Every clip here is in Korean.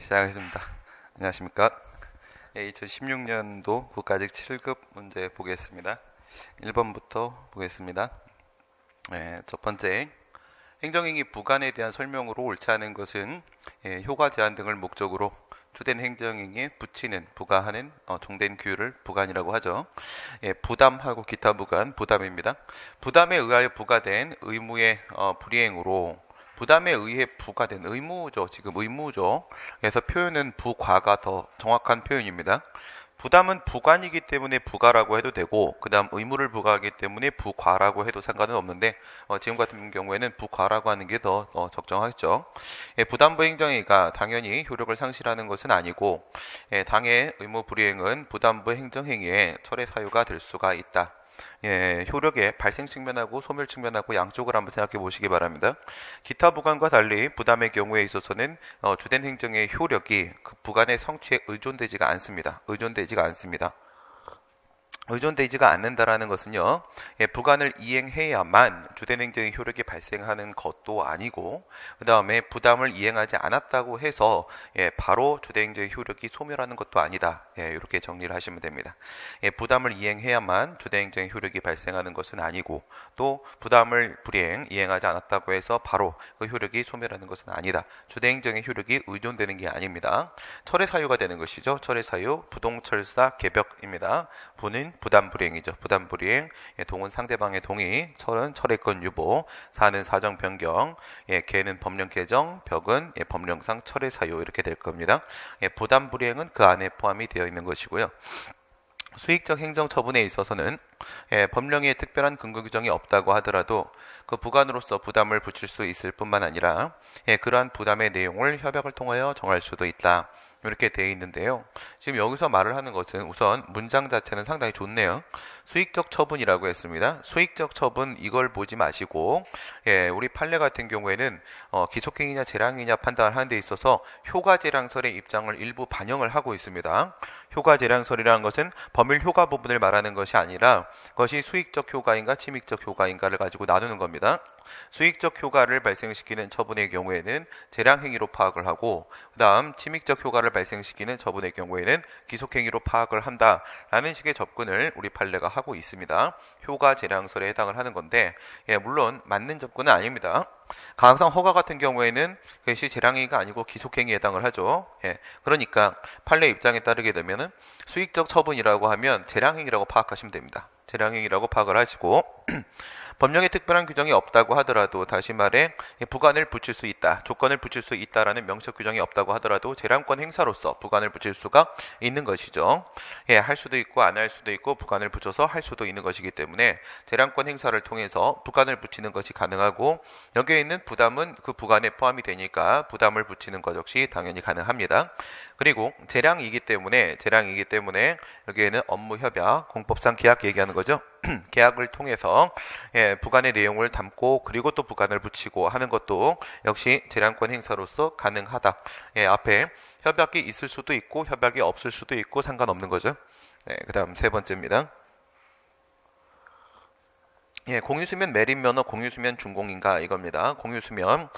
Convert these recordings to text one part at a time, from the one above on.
시작하겠습니다. 안녕하십니까? 2016년도 국가직 7급 문제 보겠습니다. 1번부터 보겠습니다. 첫 번째, 행정행위 부관에 대한 설명으로 옳지 않은 것은 효과 제한 등을 목적으로 주된 행정행위에 붙이는, 부과하는 종된 규율을 부관이라고 하죠. 부담하고 기타 부관, 부담입니다. 부담에 의하여 부과된 의무의 불이행으로 부담에 의해 부과된 의무죠. 지금 의무죠. 그래서 표현은 부과가 더 정확한 표현입니다. 부담은 부관이기 때문에 부가라고 해도 되고, 그 다음 의무를 부과하기 때문에 부과라고 해도 상관은 없는데, 지금 같은 경우에는 부과라고 하는 게 더 적정하겠죠. 부담부 행정행위가 당연히 효력을 상실하는 것은 아니고, 당해 의무 불이행은 부담부 행정행위에 철회 사유가 될 수가 있다. 효력의 발생 측면하고 소멸 측면하고 양쪽을 한번 생각해 보시기 바랍니다. 기타 부관과 달리 부담의 경우에 있어서는 주된 행정의 효력이 그 부관의 성취에 의존되지가 않습니다. 의존되지가 않는다라는 것은요, 부관을 이행해야만 주된 행정의 효력이 발생하는 것도 아니고, 그 다음에 부담을 이행하지 않았다고 해서 바로 주된 행정의 효력이 소멸하는 것도 아니다. 이렇게 정리를 하시면 됩니다. 부담을 이행해야만 주된 행정의 효력이 발생하는 것은 아니고, 또 부담을 이행하지 않았다고 해서 바로 그 효력이 소멸하는 것은 아니다. 주된 행정의 효력이 의존되는 게 아닙니다. 철회 사유가 되는 것이죠. 철회 사유, 부동철사 개벽입니다. 부는 부담 불이행이죠. 부담 불이행, 동은 상대방의 동의, 철은 철회권 유보, 사는 사정 변경, 개는 법령 개정, 벽은 법령상 철회 사유 이렇게 될 겁니다. 부담 불이행은 그 안에 포함이 되어 있는 것이고요. 수익적 행정 처분에 있어서는 법령에 특별한 근거 규정이 없다고 하더라도 그 부관으로서 부담을 붙일 수 있을 뿐만 아니라 그러한 부담의 내용을 협약을 통하여 정할 수도 있다. 이렇게 되어 있는데요. 지금 여기서 말을 하는 것은 우선 문장 자체는 상당히 좋네요. 수익적 처분이라고 했습니다. 수익적 처분 이걸 보지 마시고 우리 판례 같은 경우에는 기속행위냐 재량행위냐 판단하는 데 있어서 효과재량설의 입장을 일부 반영을 하고 있습니다. 효과재량설이라는 것은 법률 효과 부분을 말하는 것이 아니라 그것이 수익적 효과인가 침익적 효과인가를 가지고 나누는 겁니다. 수익적 효과를 발생시키는 처분의 경우에는 재량행위로 파악을 하고, 그 다음 침익적 효과를 발생시키는 처분의 경우에는 기속행위로 파악을 한다라는 식의 접근을 우리 판례가 하고 있습니다. 효과 재량설에 해당을 하는 건데, 물론 맞는 접근은 아닙니다. 가항상 허가 같은 경우에는 그것이 재량행위가 아니고 기속행위에 해당을 하죠. 그러니까 판례 입장에 따르게 되면은 수익적 처분이라고 하면 재량행위라고 파악하시면 됩니다. 재량행위라고 파악을 하시고 법령에 특별한 규정이 없다고 하더라도, 다시 말해 부관을 붙일 수 있다, 조건을 붙일 수 있다라는 명적 규정이 없다고 하더라도 재량권 행사로서 부관을 붙일 수가 있는 것이죠. 할 수도 있고 안 할 수도 있고 부관을 붙여서 할 수도 있는 것이기 때문에 재량권 행사를 통해서 부관을 붙이는 것이 가능하고, 여기에 있는 부담은 그 부관에 포함이 되니까 부담을 붙이는 것 역시 당연히 가능합니다. 그리고 재량이기 때문에 여기에는 업무 협약, 공법상 계약 얘기하는 거죠. 계약을 통해서 부관의 내용을 담고 그리고 또 부관을 붙이고 하는 것도 역시 재량권 행사로서 가능하다. 앞에 협약이 있을 수도 있고 협약이 없을 수도 있고 상관없는 거죠. 그 다음 세 번째입니다. 공유수면 매립면허, 공유수면 준공인가 이겁니다. 공유수면,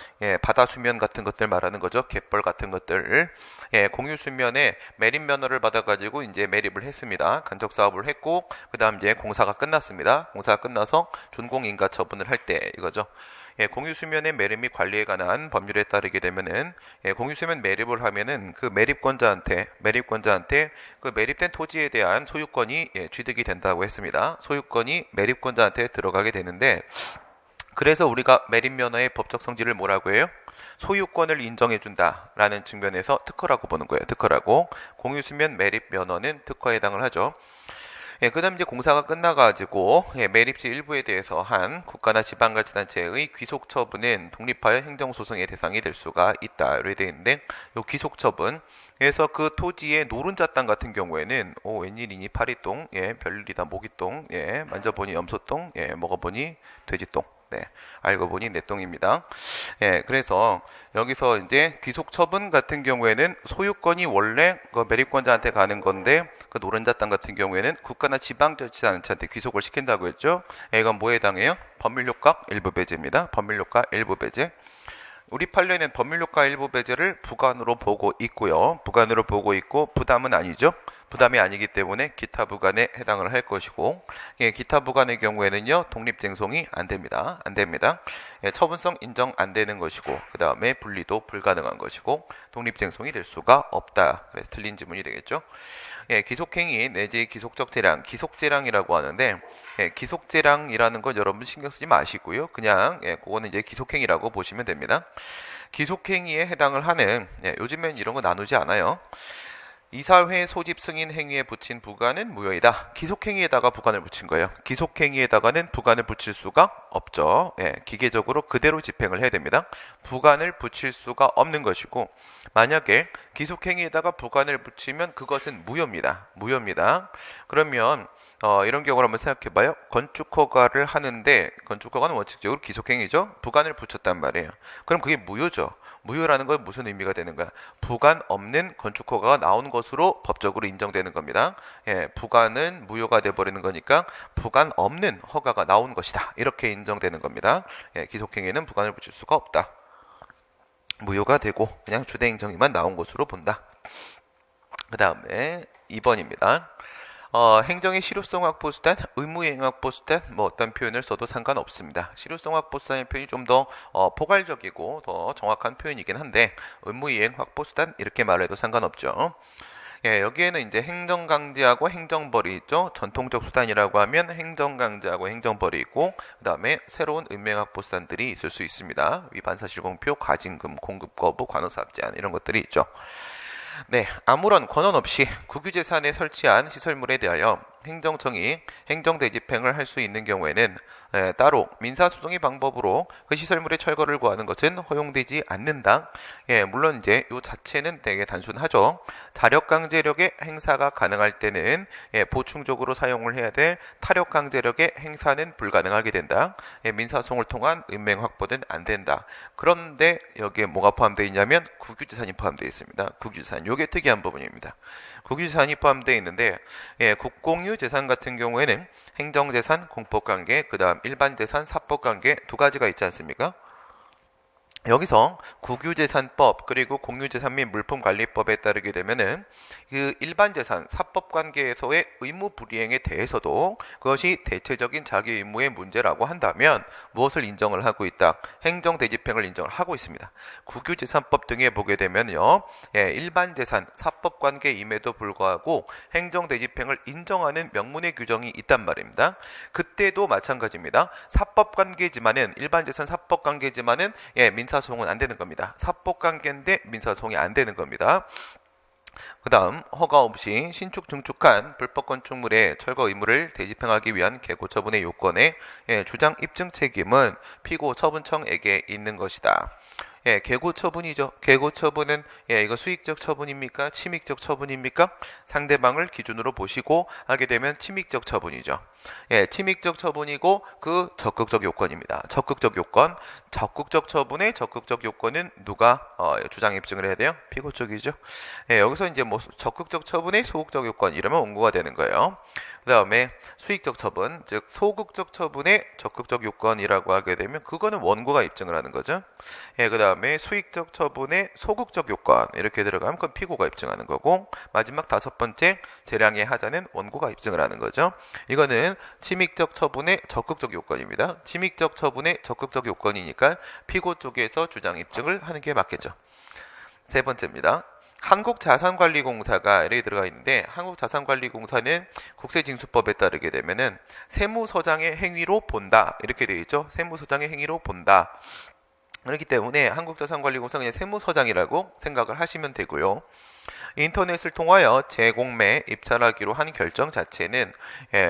바다수면 같은 것들 말하는 거죠. 갯벌 같은 것들. 공유수면에 매립면허를 받아가지고 이제 매립을 했습니다. 간접사업을 했고, 그 다음 이제 공사가 끝났습니다. 공사가 끝나서 준공인가 처분을 할 때 이거죠. 공유수면의 매립 및 관리에 관한 법률에 따르게 되면은 공유수면 매립을 하면은 그 매립권자한테 그 매립된 토지에 대한 소유권이 취득이 된다고 했습니다. 소유권이 매립권자한테 들어가게 되는데, 그래서 우리가 매립면허의 법적 성질을 뭐라고 해요? 소유권을 인정해준다라는 측면에서 특허라고 보는 거예요. 특허라고. 공유수면 매립면허는 특허에 해당을 하죠. 그 다음 이제 공사가 끝나가지고 매립지 일부에 대해서 한 국가나 지방자치단체의 귀속처분은 독립하여 행정소송의 대상이 될 수가 있다. 이렇게 되어 있는데, 이 귀속처분, 그래서 그 토지의 노른자 땅 같은 경우에는 웬일이니 파리똥, 별일이다 모기똥, 만져보니 염소똥, 먹어보니 돼지똥. 알고 보니 내 똥입니다. 그래서 여기서 이제 귀속 처분 같은 경우에는 소유권이 원래 그 매립권자한테 가는 건데, 그 노른자 땅 같은 경우에는 국가나 지방자치단체한테 귀속을 시킨다고 했죠. 이건 뭐에 해당해요? 법률효과 일부 배제입니다. 법률효과 일부 배제. 우리 판례는 법률효과 일부 배제를 부관으로 보고 있고요. 부관으로 보고 있고 부담은 아니죠. 부담이 아니기 때문에 기타 부관에 해당을 할 것이고, 예, 기타 부관의 경우에는요 독립쟁송이 안 됩니다. 안 됩니다. 예, 처분성 인정 안 되는 것이고, 그 다음에 분리도 불가능한 것이고, 독립쟁송이 될 수가 없다. 그래서 틀린 지문이 되겠죠. 예, 기속행위 내지 기속적 재량, 기속재량이라고 하는데, 예, 기속재량이라는 건 여러분 신경 쓰지 마시고요. 그냥 예, 그거는 이제 기속행위라고 보시면 됩니다. 기속행위에 해당을 하는, 예, 요즘엔 이런 거 나누지 않아요. 이사회 소집 승인 행위에 붙인 부관은 무효이다. 기속행위에다가 부관을 붙인 거예요. 기속행위에다가는 부관을 붙일 수가 없죠. 예, 기계적으로 그대로 집행을 해야 됩니다. 부관을 붙일 수가 없는 것이고, 만약에 기속행위에다가 부관을 붙이면 그것은 무효입니다. 무효입니다. 그러면 이런 경우를 한번 생각해봐요. 건축허가를 하는데, 건축허가는 원칙적으로 기속행위죠. 부관을 붙였단 말이에요. 그럼 그게 무효죠. 무효라는 건 무슨 의미가 되는 거야? 부관 없는 건축허가가 나온 것으로 법적으로 인정되는 겁니다. 예, 부관은 무효가 돼버리는 거니까 부관 없는 허가가 나온 것이다. 이렇게 인정되는 겁니다. 예, 기속행위에는 부관을 붙일 수가 없다. 무효가 되고 그냥 주대행정위만 나온 것으로 본다. 그 다음에 2번입니다. 행정의 실효성 확보 수단, 의무이행 확보 수단, 뭐 어떤 표현을 써도 상관없습니다. 실효성 확보 수단의 표현이 좀 더 포괄적이고 더 정확한 표현이긴 한데, 의무이행 확보 수단 이렇게 말해도 상관없죠. 예, 여기에는 이제 행정강제하고 행정벌이 있죠. 전통적 수단이라고 하면 행정강제하고 행정벌이 있고, 그 다음에 새로운 의무이행 확보 수단들이 있을 수 있습니다. 위반사실공표, 과징금, 공급거부, 관원사업 제한 이런 것들이 있죠. 네, 아무런 권한 없이 국유재산에 설치한 시설물에 대하여 행정청이 행정대집행을 할 수 있는 경우에는 따로 민사소송의 방법으로 그 시설물의 철거를 구하는 것은 허용되지 않는다. 예, 물론 이제 이 자체는 되게 단순하죠. 자력강제력의 행사가 가능할 때는 보충적으로 사용을 해야 될 타력강제력의 행사는 불가능하게 된다. 민사소송을 통한 의무이행 확보는 안 된다. 그런데 여기에 뭐가 포함되어 있냐면 국유재산이 포함되어 있습니다. 국유재산, 이게 특이한 부분입니다. 국유재산이 포함되어 있는데, 국공유 재산 같은 경우에는 행정재산, 공법관계, 그 다음 일반재산, 사법관계 두 가지가 있지 않습니까? 여기서 국유재산법 그리고 공유재산 및 물품관리법에 따르게 되면은 그 일반재산, 사법관계에서의 의무 불이행에 대해서도 그것이 대체적인 자기 의무의 문제라고 한다면 무엇을 인정을 하고 있다? 행정대집행을 인정을 하고 있습니다. 국유재산법 등에 보게 되면요, 일반재산, 사법관계임에도 불구하고 행정대집행을 인정하는 명문의 규정이 있단 말입니다. 그때도 마찬가지입니다. 사법관계지만은, 일반재산 사법관계지만은 민사소송은 안 되는 겁니다. 사법관계인데 민사소송이 안 되는 겁니다. 그 다음, 허가 없이 신축 증축한 불법 건축물의 철거 의무를 대집행하기 위한 개고 처분의 요건에 주장 입증 책임은 피고 처분청에게 있는 것이다. 개고 처분이죠. 개고 처분은 이거 수익적 처분입니까? 침익적 처분입니까? 상대방을 기준으로 보시고 하게 되면 침익적 처분이죠. 침익적 처분이고 그 적극적 요건입니다. 적극적 요건, 적극적 처분의 적극적 요건은 누가 주장 입증을 해야 돼요? 피고 쪽이죠. 여기서 이제 뭐 적극적 처분의 소극적 요건 이러면 원고가 되는 거예요. 그 다음에 수익적 처분, 즉 소극적 처분의 적극적 요건이라고 하게 되면 그거는 원고가 입증을 하는 거죠. 그 다음에 수익적 처분의 소극적 요건 이렇게 들어가면 그건 피고가 입증하는 거고, 마지막 다섯 번째 재량의 하자는 원고가 입증을 하는 거죠. 이거는 침익적 처분의 적극적 요건입니다. 침익적 처분의 적극적 요건이니까 피고 쪽에서 주장 입증을 하는 게 맞겠죠. 세 번째입니다. 한국자산관리공사가 이렇게 들어가 있는데, 한국자산관리공사는 국세징수법에 따르게 되면은 세무서장의 행위로 본다 이렇게 되어 있죠. 세무서장의 행위로 본다. 그렇기 때문에 한국자산관리공사는 그냥 세무서장이라고 생각을 하시면 되고요. 인터넷을 통하여 재공매 입찰하기로 한 결정 자체는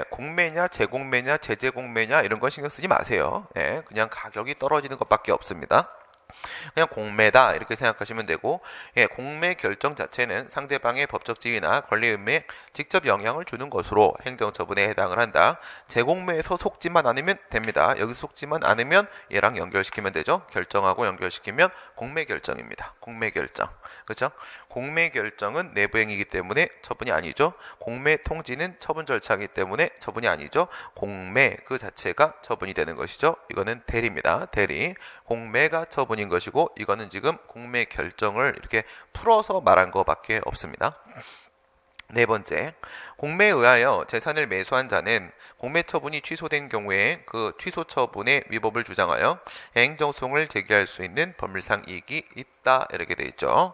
공매냐 재공매냐 제재공매냐 이런 건 신경 쓰지 마세요. 그냥 가격이 떨어지는 것밖에 없습니다. 그냥 공매다 이렇게 생각하시면 되고, 공매 결정 자체는 상대방의 법적 지위나 권리 의무에 직접 영향을 주는 것으로 행정처분에 해당을 한다. 재공매에서 속지만 않으면 됩니다. 여기 속지만 않으면 얘랑 연결시키면 되죠. 결정하고 연결시키면 공매 결정입니다. 공매 결정, 그렇죠? 공매 결정은 내부행위이기 때문에 처분이 아니죠. 공매 통지는 처분 절차이기 때문에 처분이 아니죠. 공매 그 자체가 처분이 되는 것이죠. 이거는 대리입니다. 대리. 공매가 처분 처분인 것이고 이거는 지금 공매 결정을 이렇게 풀어서 말한 것밖에 없습니다. 네 번째, 공매에 의하여 재산을 매수한 자는 공매 처분이 취소된 경우에 그 취소 처분의 위법을 주장하여 행정소송을 제기할 수 있는 법률상 이익이 있다 이렇게 돼 있죠.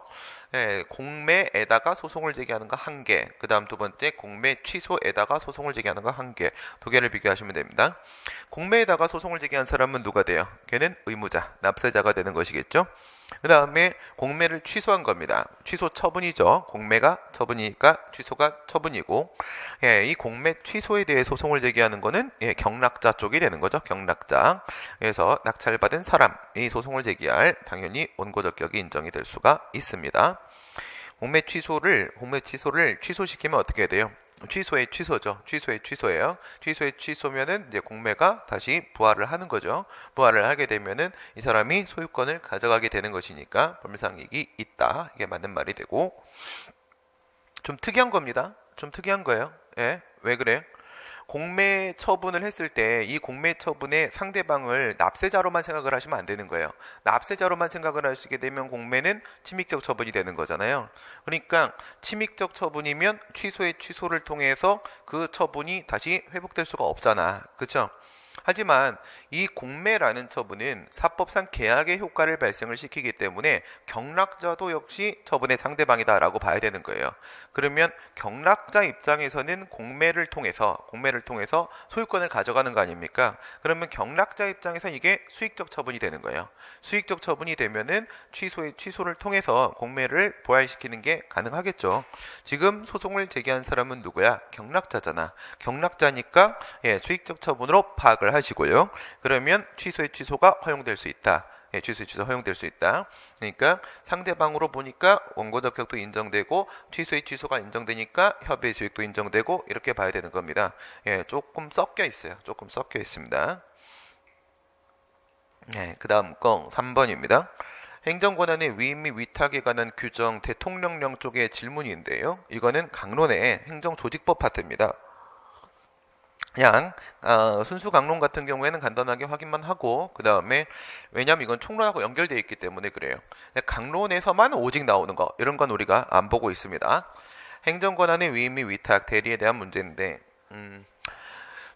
네, 공매에다가 소송을 제기하는 거 한 개, 그 다음 두 번째 공매 취소에다가 소송을 제기하는 거 한 개, 두 개를 비교하시면 됩니다. 공매에다가 소송을 제기한 사람은 누가 돼요? 걔는 의무자, 납세자가 되는 것이겠죠. 그 다음에 공매를 취소한 겁니다. 취소 처분이죠. 공매가 처분이니까 취소가 처분이고, 예, 이 공매 취소에 대해 소송을 제기하는 거는 경락자 쪽이 되는 거죠. 경락자. 그래서 낙찰받은 사람이 소송을 제기할 당연히 원고적 격이 인정이 될 수가 있습니다. 공매 취소를 취소시키면 어떻게 해야 돼요? 취소의 취소죠. 취소의 취소예요. 취소의 취소면은 이제 공매가 다시 부활을 하는 거죠. 부활을 하게 되면은 이 사람이 소유권을 가져가게 되는 것이니까 법률상 이익이 있다. 이게 맞는 말이 되고, 좀 특이한 겁니다. 좀 특이한 거예요. 예, 왜 그래요? 공매 처분을 했을 때 이 공매 처분의 상대방을 납세자로만 생각을 하시면 안 되는 거예요. 납세자로만 생각을 하시게 되면 공매는 침익적 처분이 되는 거잖아요. 그러니까 침익적 처분이면 취소의 취소를 통해서 그 처분이 다시 회복될 수가 없잖아. 그렇죠? 하지만 이 공매라는 처분은 사법상 계약의 효과를 발생을 시키기 때문에 경락자도 역시 처분의 상대방이다라고 봐야 되는 거예요. 그러면 경락자 입장에서는 공매를 통해서 소유권을 가져가는 거 아닙니까? 그러면 경락자 입장에서 이게 수익적 처분이 되는 거예요. 수익적 처분이 되면은 취소를 통해서 공매를 부활시키는 게 가능하겠죠. 지금 소송을 제기한 사람은 누구야? 경락자잖아. 경락자니까 수익적 처분으로 파악을 하시고요. 그러면 취소의 취소가 허용될 수 있다. 취소의 취소 허용될 수 있다. 그러니까 상대방으로 보니까 원고적 격도 인정되고 취소의 취소가 인정되니까 협의의 수익도 인정되고 이렇게 봐야 되는 겁니다. 조금 섞여 있어요. 조금 섞여 있습니다. 그 다음 건 3번입니다. 행정권한의 위임 및 위탁에 관한 규정 대통령령 쪽의 질문인데요. 이거는 강론의 행정조직법 파트입니다. 그냥 순수 강론 같은 경우에는 간단하게 확인만 하고 그 다음에 왜냐하면 이건 총론하고 연결되어 있기 때문에 그래요. 강론에서만 오직 나오는 거 이런 건 우리가 안 보고 있습니다. 행정권한의 위임 및 위탁 대리에 대한 문제인데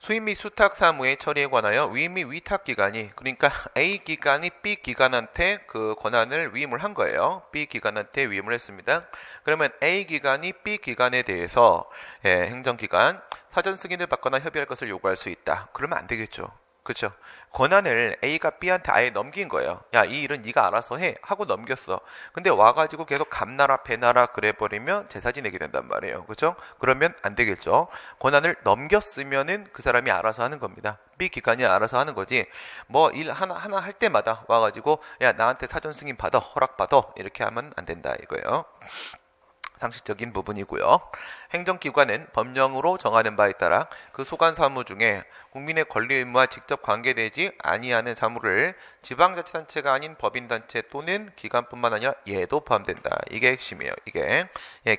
수임 및 수탁 사무의 처리에 관하여 위임 및 위탁 기관이 그러니까 A 기관이 B 기관한테 그 권한을 위임을 한 거예요. B 기관한테 위임을 했습니다. 그러면 A 기관이 B 기관에 대해서 행정기관 사전 승인을 받거나 협의할 것을 요구할 수 있다. 그러면 안 되겠죠. 그렇죠? 권한을 A가 B한테 아예 넘긴 거예요. 야, 이 일은 네가 알아서 해 하고 넘겼어. 근데 와가지고 계속 감나라 배나라 그래버리면 제사지 내게 된단 말이에요. 그렇죠? 그러면 안 되겠죠. 권한을 넘겼으면은 그 사람이 알아서 하는 겁니다. B 기관이 알아서 하는 거지. 뭐 일 하나 할 때마다 와가지고 야, 나한테 사전 승인 받아, 허락 받아 이렇게 하면 안 된다 이거예요. 상식적인 부분이고요. 행정기관은 법령으로 정하는 바에 따라 그 소관 사무 중에 국민의 권리 의무와 직접 관계되지 아니하는 사무를 지방자치단체가 아닌 법인단체 또는 기관뿐만 아니라 얘도 포함된다. 이게 핵심이에요. 이게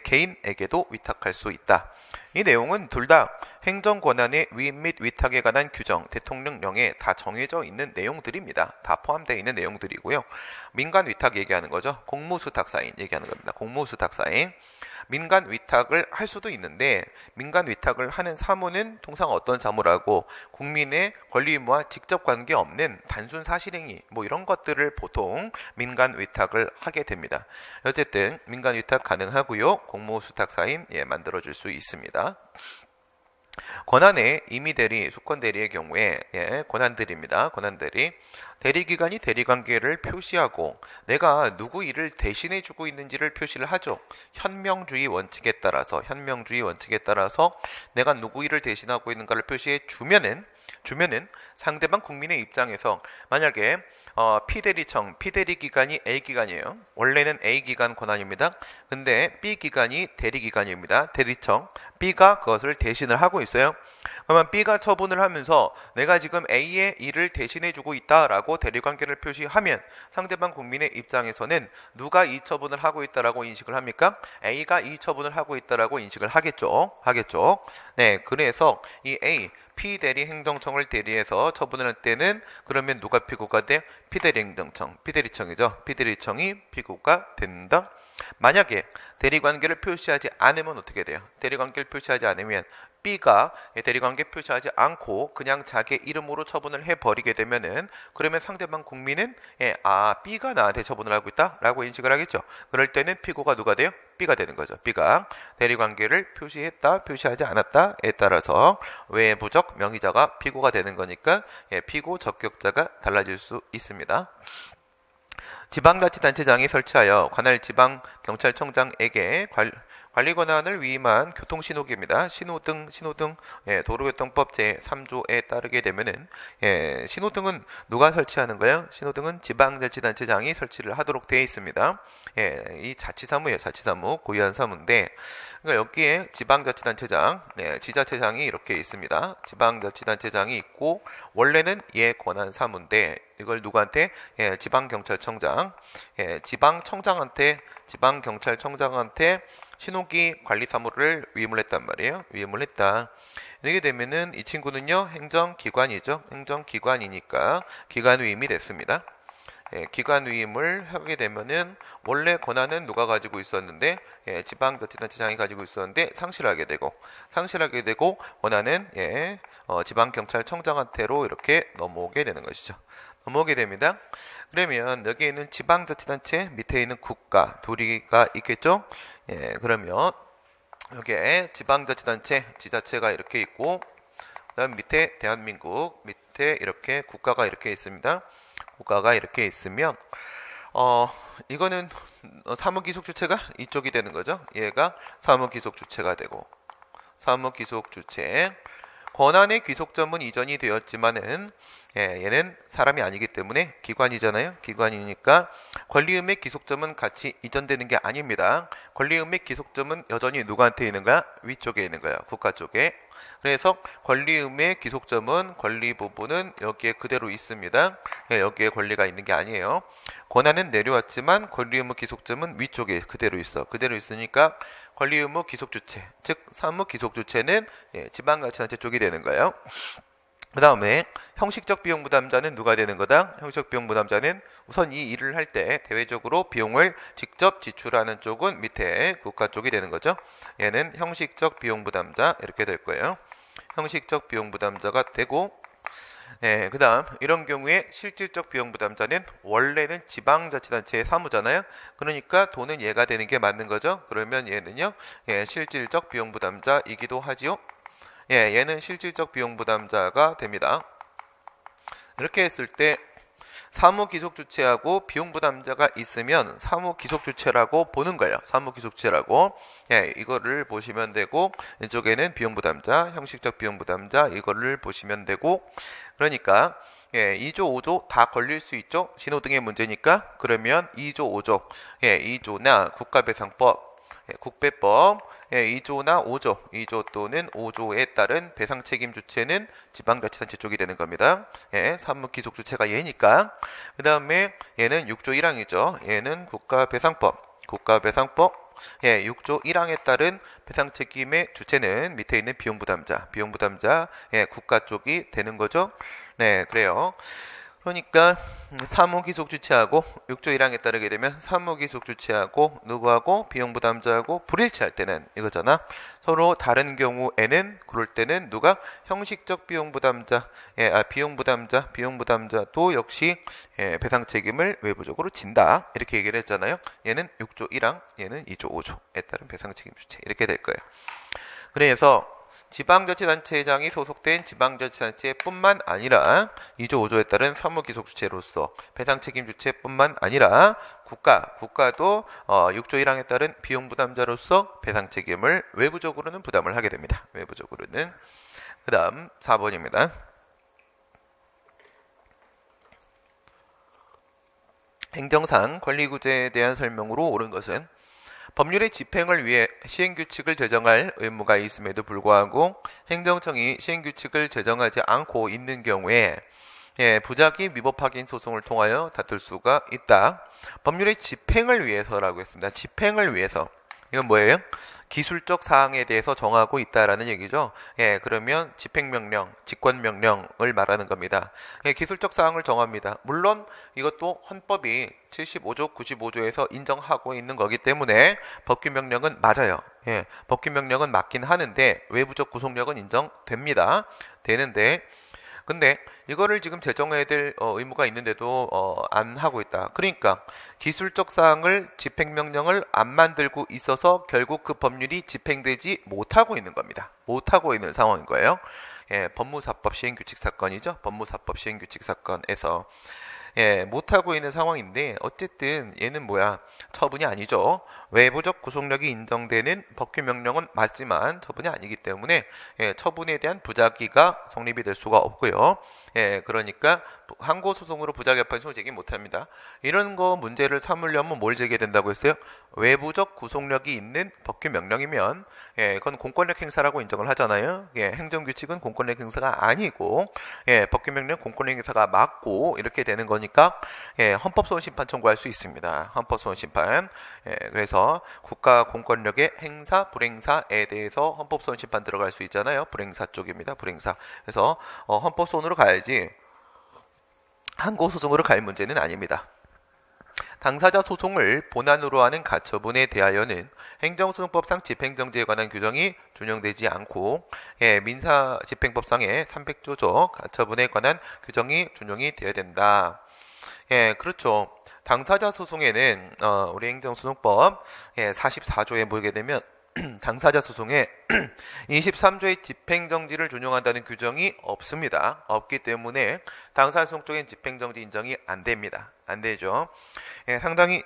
개인에게도 위탁할 수 있다. 이 내용은 둘 다 행정권한의 위임 및 위탁에 관한 규정, 대통령령에 다 정해져 있는 내용들입니다. 다 포함되어 있는 내용들이고요. 민간 위탁 얘기하는 거죠. 공무수탁사인 얘기하는 겁니다. 공무수탁사인. 민간 위탁을 할 수도 있는데 민간 위탁을 하는 사무는 통상 어떤 사무라고 국민의 권리 의무와 직접 관계없는 단순 사실행위 뭐 이런 것들을 보통 민간 위탁을 하게 됩니다. 어쨌든 민간 위탁 가능하고요. 공무수탁사인 만들어줄 수 있습니다. 권한의 임의대리, 수권대리의 경우에 권한대리입니다. 권한대리. 대리기관이 대리관계를 표시하고 내가 누구 일을 대신해주고 있는지를 표시를 하죠. 현명주의 원칙에 따라서 내가 누구 일을 대신하고 있는가를 표시해 주면은 상대방 국민의 입장에서 만약에 피대리기관이 A기관이에요. 원래는 A기관 권한입니다. 근데 B기관이 대리기관입니다. 대리청. B가 그것을 대신을 하고 있어요. 그러면 B가 처분을 하면서 내가 지금 A의 일을 대신해주고 있다라고 대리관계를 표시하면 상대방 국민의 입장에서는 누가 이 처분을 하고 있다라고 인식을 합니까? A가 이 처분을 하고 있다라고 인식을 하겠죠. 네, 그래서 이 A, 피대리 행정청을 대리해서 처분을 할 때는 그러면 누가 피고가 돼? 피대리청이죠. 피대리청이 피고가 된다. 만약에 대리관계를 표시하지 않으면 어떻게 돼요? 대리관계를 표시하지 않으면 B가 대리관계 표시하지 않고 그냥 자기 이름으로 처분을 해버리게 되면은 그러면 상대방 국민은 B가 나한테 처분을 하고 있다라고 인식을 하겠죠. 그럴 때는 피고가 누가 돼요? B가 되는 거죠. B가 대리관계를 표시했다, 표시하지 않았다에 따라서 외부적 명의자가 피고가 되는 거니까 피고 적격자가 달라질 수 있습니다. 지방자치단체장이 설치하여 관할 지방경찰청장에게 관리 권한을 위임한 교통신호기입니다. 신호등, 도로교통법 제3조에 따르게 되면은 신호등은 누가 설치하는 거예요? 신호등은 지방자치단체장이 설치를 하도록 되어 있습니다. 이 자치사무예요. 자치사무, 고유한 사무인데 그러니까 여기에 지방자치단체장, 지자체장이 이렇게 있습니다. 지방자치단체장이 있고 원래는 얘 권한 사무인데 이걸 누구한테? 지방경찰청장, 지방경찰청장한테 신호기 관리 사무를 위임을 했단 말이에요. 위임을 했다. 이렇게 되면은 이 친구는요, 행정기관이죠. 행정기관이니까 기관 위임이 됐습니다. 기관 위임을 하게 되면은 원래 권한은 누가 가지고 있었는데 지방자치단체장이 가지고 있었는데 상실하게 되고 권한은 지방경찰청장한테로 이렇게 넘어오게 되는 것이죠. 넘어오게 됩니다. 그러면 여기에 있는 지방자치단체 밑에 있는 국가, 도리가 있겠죠? 그러면 여기에 지방자치단체, 지자체가 이렇게 있고 그다음 밑에 대한민국, 밑에 이렇게 국가가 이렇게 있습니다. 국가가 이렇게 있으면 이거는 사무기속주체가 이쪽이 되는 거죠. 얘가 사무기속주체가 되고 사무기속주체 권한의 귀속점은 이전이 되었지만은 얘는 사람이 아니기 때문에 기관이잖아요. 기관이니까 권리음의 귀속점은 같이 이전되는 게 아닙니다. 권리음의 귀속점은 여전히 누구한테 있는 거야? 위쪽에 있는 거야. 국가 쪽에. 그래서 권리음의 귀속점은 권리 부분은 여기에 그대로 있습니다. 여기에 권리가 있는 게 아니에요. 권한은 내려왔지만 권리의무 귀속점은 위쪽에 그대로 있어. 그대로 있으니까 권리의무 귀속주체, 즉 사무귀속주체는 지방자치단체 쪽이 되는 거예요. 그 다음에 형식적 비용 부담자는 누가 되는 거다? 형식적 비용 부담자는 우선 이 일을 할 때 대외적으로 비용을 직접 지출하는 쪽은 밑에 국가 쪽이 되는 거죠. 얘는 형식적 비용 부담자 이렇게 될 거예요. 형식적 비용 부담자가 되고 그 다음 이런 경우에 실질적 비용 부담자는 원래는 지방자치단체의 사무잖아요. 그러니까 돈은 얘가 되는 게 맞는 거죠. 그러면 얘는요 실질적 비용 부담자이기도 하지요. 얘는 실질적 비용 부담자가 됩니다. 이렇게 했을 때 사무기속주체하고 비용 부담자가 있으면 사무기속주체라고 보는 거예요. 사무기속주체라고. 이거를 보시면 되고 이쪽에는 비용 부담자, 형식적 비용 부담자 이거를 보시면 되고 그러니까 2조, 5조 다 걸릴 수 있죠. 신호등의 문제니까. 그러면 2조, 5조. 2조나 국가배상법 국배법 2조나 5조, 2조 또는 5조에 따른 배상 책임 주체는 지방자치단체 쪽이 되는 겁니다. 사무기속주체가 얘니까. 그 다음에 얘는 6조 1항이죠. 얘는 국가배상법 6조 1항에 따른 배상 책임의 주체는 밑에 있는 비용부담자, 국가 쪽이 되는 거죠. 네, 그래요. 그러니까 사무기속주체하고 6조 1항에 따르게 되면 사무기속주체하고 누구하고 비용부담자하고 불일치할 때는 이거잖아. 서로 다른 경우에는 그럴 때는 누가 형식적 비용부담자, 비용부담자도 역시 배상 책임을 외부적으로 진다. 이렇게 얘기를 했잖아요. 얘는 6조 1항, 얘는 2조 5조에 따른 배상 책임 주체 이렇게 될 거예요. 그래서 지방자치단체장이 소속된 지방자치단체뿐만 아니라 2조 5조에 따른 사무기속주체로서 배상책임주체뿐만 아니라 국가도 6조 1항에 따른 비용부담자로서 배상책임을 외부적으로는 부담을 하게 됩니다. 외부적으로는. 그 다음 4번입니다. 행정상 권리구제에 대한 설명으로 옳은 것은 법률의 집행을 위해 시행규칙을 제정할 의무가 있음에도 불구하고 행정청이 시행규칙을 제정하지 않고 있는 경우에 부작위 위법 확인 소송을 통하여 다툴 수가 있다. 법률의 집행을 위해서라고 했습니다. 집행을 위해서. 이건 뭐예요? 기술적 사항에 대해서 정하고 있다라는 얘기죠. 예, 그러면 집행명령, 직권명령을 말하는 겁니다. 예, 기술적 사항을 정합니다. 물론 이것도 헌법이 75조, 95조에서 인정하고 있는 거기 때문에 법규명령은 맞아요. 예, 법규명령은 맞긴 하는데 외부적 구속력은 인정됩니다. 되는데 근데 이거를 지금 제정해야 될 의무가 있는데도 안 하고 있다. 그러니까 기술적 사항을 집행명령을 안 만들고 있어서 결국 그 법률이 집행되지 못하고 있는 겁니다. 못하고 있는 상황인 거예요. 예, 법무사법 시행규칙 사건이죠. 법무사법 시행규칙 사건에서 예, 못하고 있는 상황인데 어쨌든 얘는 뭐야? 처분이 아니죠. 외부적 구속력이 인정되는 법규명령은 맞지만 처분이 아니기 때문에 예, 처분에 대한 부작위가 성립이 될 수가 없고요. 예, 그러니까 항고소송으로 부작위 소송 제기 못합니다. 이런 거 문제를 삼으려면 뭘 제기해야 된다고 했어요? 외부적 구속력이 있는 법규명령이면 예, 그건 공권력 행사라고 인정을 하잖아요. 예, 행정규칙은 공권력 행사가 아니고 예, 법규명령 공권력 행사가 맞고 이렇게 되는 거니까 예, 헌법소원심판 청구할 수 있습니다. 헌법소원심판. 예, 그래서 국가 공권력의 행사, 불행사에 대해서 헌법소원심판 들어갈 수 있잖아요. 불행사 쪽입니다. 불행사. 그래서 헌법소원으로 가야지 항고소송으로 갈 문제는 아닙니다. 당사자 소송을 본안으로 하는 가처분에 대하여는 행정소송법상 집행정지에 관한 규정이 준용되지 않고 예, 민사집행법상의 300조죠. 가처분에 관한 규정이 준용이 되어야 된다. 예, 그렇죠. 당사자 소송에는 우리 행정소송법 44조에 보게 되면 당사자 소송에 23조의 집행정지를 준용한다는 규정이 없습니다. 없기 때문에 당사자 소송 쪽엔 집행정지 인정이 안 됩니다. 안 되죠. 예, 상당히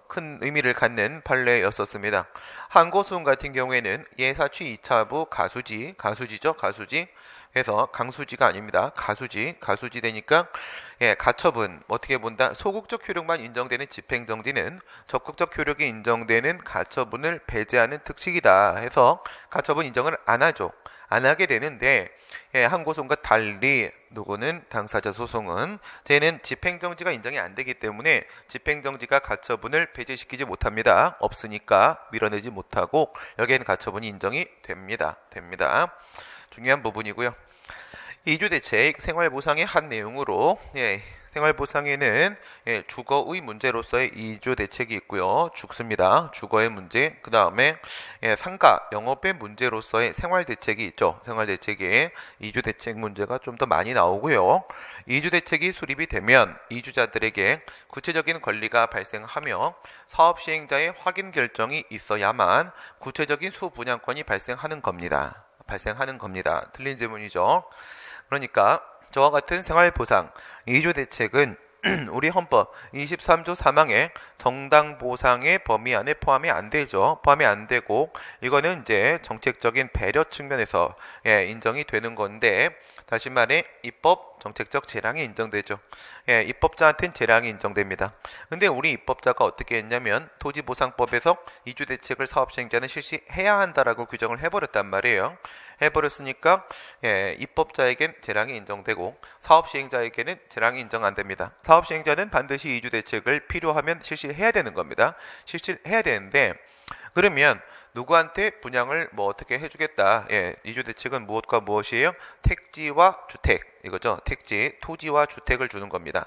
큰 의미를 갖는 판례였었습니다. 항고소송 같은 경우에는 예사취 2차부 가수지죠. 가수지. 그래서 강수지가 아닙니다. 가수지 되니까 예, 가처분 어떻게 본다? 소극적 효력만 인정되는 집행정지는 적극적 효력이 인정되는 가처분을 배제하는 특칙이다 해서 가처분 인정을 안 하죠. 안 하게 되는데 예, 항고소송과 달리 누구는 당사자 소송은 쟤는 집행정지가 인정이 안 되기 때문에 집행정지가 가처분을 배제시키지 못합니다. 없으니까 밀어내지 못하고 여기에는 가처분이 인정이 됩니다. 중요한 부분이고요. 이주대책 생활보상의 한 내용으로 생활보상에는 주거의 문제로서의 이주대책이 있고요. 죽습니다. 주거의 문제. 그 다음에 상가, 영업의 문제로서의 생활대책이 있죠. 생활대책에 이주대책 문제가 좀 더 많이 나오고요. 이주대책이 수립이 되면 이주자들에게 구체적인 권리가 발생하며 사업시행자의 확인 결정이 있어야만 구체적인 수분양권이 발생하는 겁니다. 틀린 질문이죠. 그러니까 저와 같은 생활보상 2조 대책은 우리 헌법 23조 3항의 정당보상의 범위 안에 포함이 안 되죠. 포함이 안 되고 이거는 이제 정책적인 배려 측면에서 인정이 되는 건데 다시 말해 입법 정책적 재량이 인정되죠. 입법자한테는 재량이 인정됩니다. 근데 우리 입법자가 어떻게 했냐면 토지보상법에서 이주대책을 사업시행자는 실시해야 한다라고 규정을 해버렸단 말이에요. 해버렸으니까 입법자에겐 재량이 인정되고 사업시행자에게는 재량이 인정 안 됩니다. 사업시행자는 반드시 이주대책을 필요하면 실시해야 되는 겁니다. 실시해야 되는데 그러면 누구한테 분양을 뭐 어떻게 해주겠다. 이주대책은 무엇과 무엇이에요? 택지와 주택 이거죠. 택지, 토지와 주택을 주는 겁니다.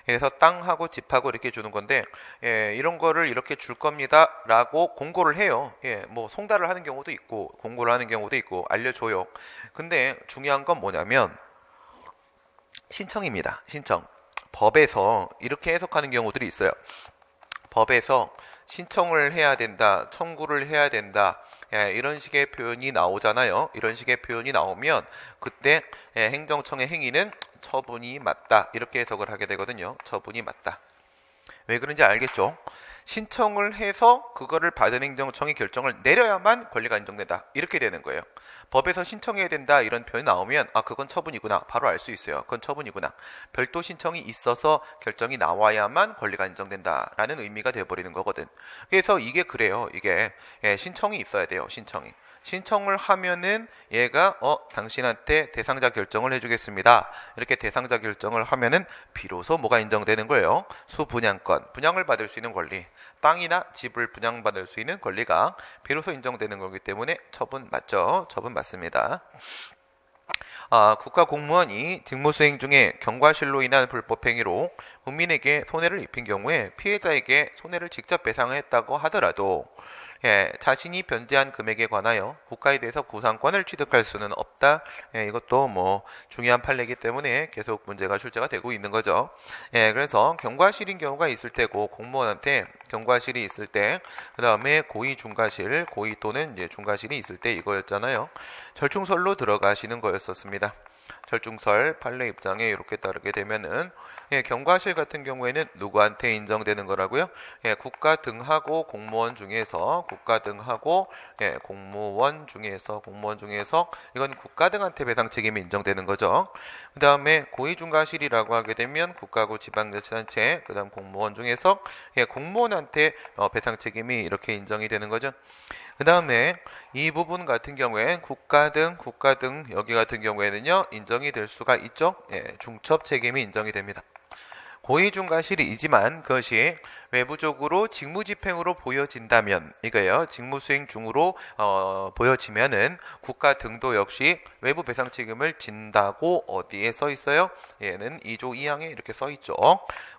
그래서 땅하고 집하고 이렇게 주는 건데 이런 거를 이렇게 줄 겁니다 라고 공고를 해요. 뭐 송달을 하는 경우도 있고 공고를 하는 경우도 있고 알려줘요. 근데 중요한 건 뭐냐면 신청입니다. 신청. 법에서 이렇게 해석하는 경우들이 있어요. 법에서 신청을 해야 된다, 청구를 해야 된다, 이런 식의 표현이 나오잖아요. 이런 식의 표현이 나오면 그때 행정청의 행위는 처분이 맞다 이렇게 해석을 하게 되거든요. 처분이 맞다. 왜 그런지 알겠죠? 신청을 해서 그거를 받은 행정청이 결정을 내려야만 권리가 인정된다 이렇게 되는 거예요. 법에서 신청해야 된다 이런 표현이 나오면 그건 처분이구나 바로 알 수 있어요. 그건 처분이구나. 별도 신청이 있어서 결정이 나와야만 권리가 인정된다라는 의미가 되어버리는 거거든. 그래서 이게 그래요. 이게 신청이 있어야 돼요. 신청을 하면은 얘가 당신한테 대상자 결정을 해주겠습니다. 이렇게 대상자 결정을 하면은 비로소 뭐가 인정되는 거예요? 수분양권, 분양을 받을 수 있는 권리, 땅이나 집을 분양받을 수 있는 권리가 비로소 인정되는 거기 때문에 처분 맞죠? 처분 맞습니다. 국가 공무원이 직무 수행 중에 경과실로 인한 불법 행위로 국민에게 손해를 입힌 경우에 피해자에게 손해를 직접 배상했다고 하더라도 자신이 변제한 금액에 관하여 국가에 대해서 구상권을 취득할 수는 없다. 이것도 뭐 중요한 판례이기 때문에 계속 문제가 출제가 되고 있는 거죠. 그래서 경과실인 경우가 있을 때고 공무원한테 경과실이 있을 때, 그 다음에 고의 중과실, 고의 또는 이제 중과실이 있을 때 이거였잖아요. 절충설로 들어가시는 거였었습니다. 절충설 판례 입장에 이렇게 따르게 되면은 경과실 같은 경우에는 누구한테 인정되는 거라고요? 국가 등하고 공무원 중에서 공무원 중에서 이건 국가 등한테 배상 책임이 인정되는 거죠. 그 다음에 고의중과실이라고 하게 되면 국가고 지방자치단체, 그 다음 공무원 중에서 공무원한테 배상 책임이 이렇게 인정이 되는 거죠. 그 다음에 이 부분 같은 경우에 국가 등 여기 같은 경우에는요 인정이 될 수가 있죠. 중첩 책임이 인정이 됩니다. 고의중과실이지만 그것이 외부적으로 직무집행으로 보여진다면 이거예요. 직무수행 중으로 보여지면은 국가 등도 역시 외부 배상 책임을 진다고 어디에 써 있어요? 얘는 2조 2항에 이렇게 써 있죠.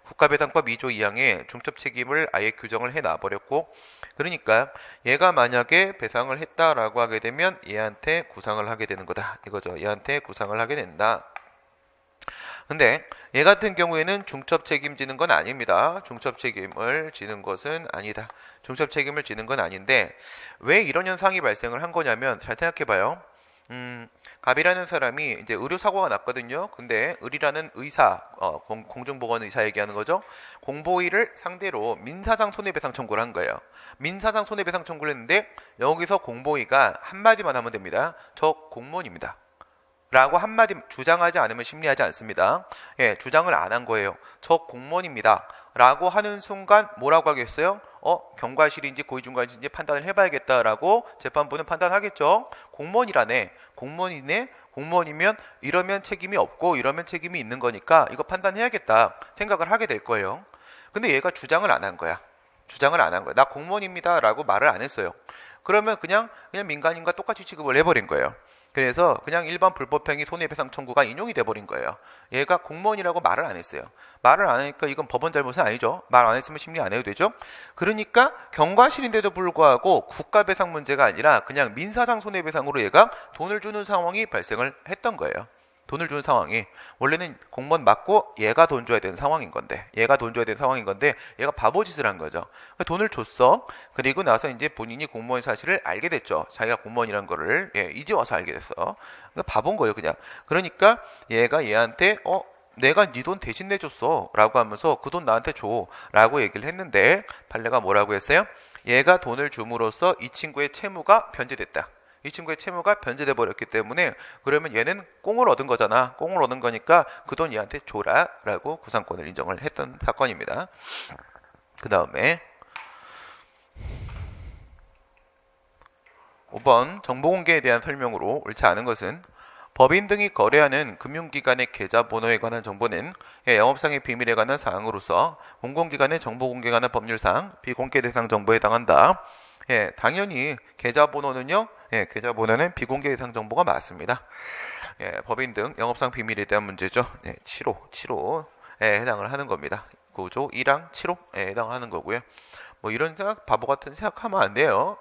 국가배상법 2조 2항에 중첩 책임을 아예 규정을 해 놔버렸고, 그러니까 얘가 만약에 배상을 했다라고 하게 되면 얘한테 구상을 하게 되는 거다 이거죠. 얘한테 구상을 하게 된다. 근데 얘 같은 경우에는 중첩 책임지는 건 아닙니다. 중첩 책임을 지는 것은 아니다. 중첩 책임을 지는 건 아닌데 왜 이런 현상이 발생을 한 거냐면 잘 생각해봐요. 갑이라는 사람이 이제 의료 사고가 났거든요. 근데 을이라는 의사, 공중보건 의사 얘기하는 거죠. 공보위를 상대로 민사상 손해배상 청구를 한 거예요. 민사상 손해배상 청구를 했는데 여기서 공보위가 한마디만 하면 됩니다. 저 공무원입니다. 라고 한마디 주장하지 않으면 심리하지 않습니다. 주장을 안 한 거예요. 저 공무원입니다. 라고 하는 순간 뭐라고 하겠어요? 경과실인지 고의중과실인지 판단을 해봐야겠다라고 재판부는 판단하겠죠. 공무원이라네. 공무원이네. 공무원이면 이러면 책임이 없고 이러면 책임이 있는 거니까 이거 판단해야겠다 생각을 하게 될 거예요. 근데 얘가 주장을 안 한 거야. 나 공무원입니다. 라고 말을 안 했어요. 그러면 그냥 민간인과 똑같이 취급을 해버린 거예요. 그래서 그냥 일반 불법행위 손해배상 청구가 인용이 돼버린 거예요. 얘가 공무원이라고 말을 안 했어요. 말을 안 하니까 이건 법원 잘못은 아니죠. 말 안 했으면 심리 안 해도 되죠. 그러니까 경과실인데도 불구하고 국가배상 문제가 아니라 그냥 민사상 손해배상으로 얘가 돈을 주는 상황이 발생을 했던 거예요. 돈을 주는 상황이 원래는 공무원 맞고 얘가 돈 줘야 되는 상황인 건데 얘가 바보짓을 한 거죠. 돈을 줬어. 그리고 나서 이제 본인이 공무원 사실을 알게 됐죠. 자기가 공무원이란 거를 이제 와서 알게 됐어. 그러니까 바본 거예요 그냥. 그러니까 얘가 얘한테 내가 네 돈 대신 내줬어 라고 하면서 그 돈 나한테 줘 라고 얘기를 했는데 판례가 뭐라고 했어요? 얘가 돈을 줌으로써 이 친구의 채무가 변제됐다. 이 친구의 채무가 변제돼 버렸기 때문에 그러면 얘는 꽁을 얻은 거잖아. 꽁을 얻은 거니까 그 돈 얘한테 줘라 라고 구상권을 인정을 했던 사건입니다. 그 다음에 5번 정보공개에 대한 설명으로 옳지 않은 것은 법인 등이 거래하는 금융기관의 계좌번호에 관한 정보는 영업상의 비밀에 관한 사항으로서 공공기관의 정보공개에 관한 법률상 비공개 대상 정보에 해당한다. 당연히 계좌번호는요. 계좌번호는 비공개 대상 정보가 맞습니다. 법인 등 영업상 비밀에 대한 문제죠. 7호에 해당을 하는 겁니다. 9조 1항 7호에 해당하는 거고요. 뭐 이런 생각, 바보 같은 생각하면 안 돼요.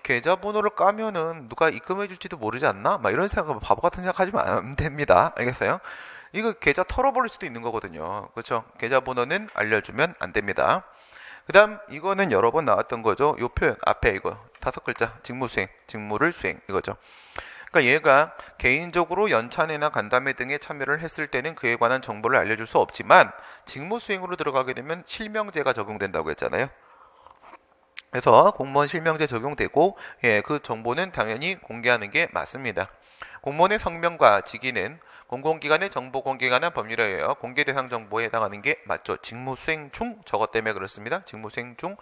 계좌번호를 까면은 누가 입금해 줄지도 모르지 않나? 막 이런 생각, 바보 같은 생각하시면 안 됩니다. 알겠어요? 이거 계좌 털어버릴 수도 있는 거거든요. 그렇죠? 계좌번호는 알려주면 안 됩니다. 그 다음 이거는 여러 번 나왔던 거죠. 요 표현 앞에 이거 5글자 직무수행, 직무를 수행 이거죠. 그러니까 얘가 개인적으로 연찬회나 간담회 등에 참여를 했을 때는 그에 관한 정보를 알려줄 수 없지만 직무수행으로 들어가게 되면 실명제가 적용된다고 했잖아요. 그래서 공무원 실명제 적용되고 그 정보는 당연히 공개하는 게 맞습니다. 공무원의 성명과 직위는 공공기관의 정보 공개에 관한 법률에 의하여 공개 대상 정보에 해당하는 게 맞죠. 직무수행 중 저것 때문에 그렇습니다. 직무수행 중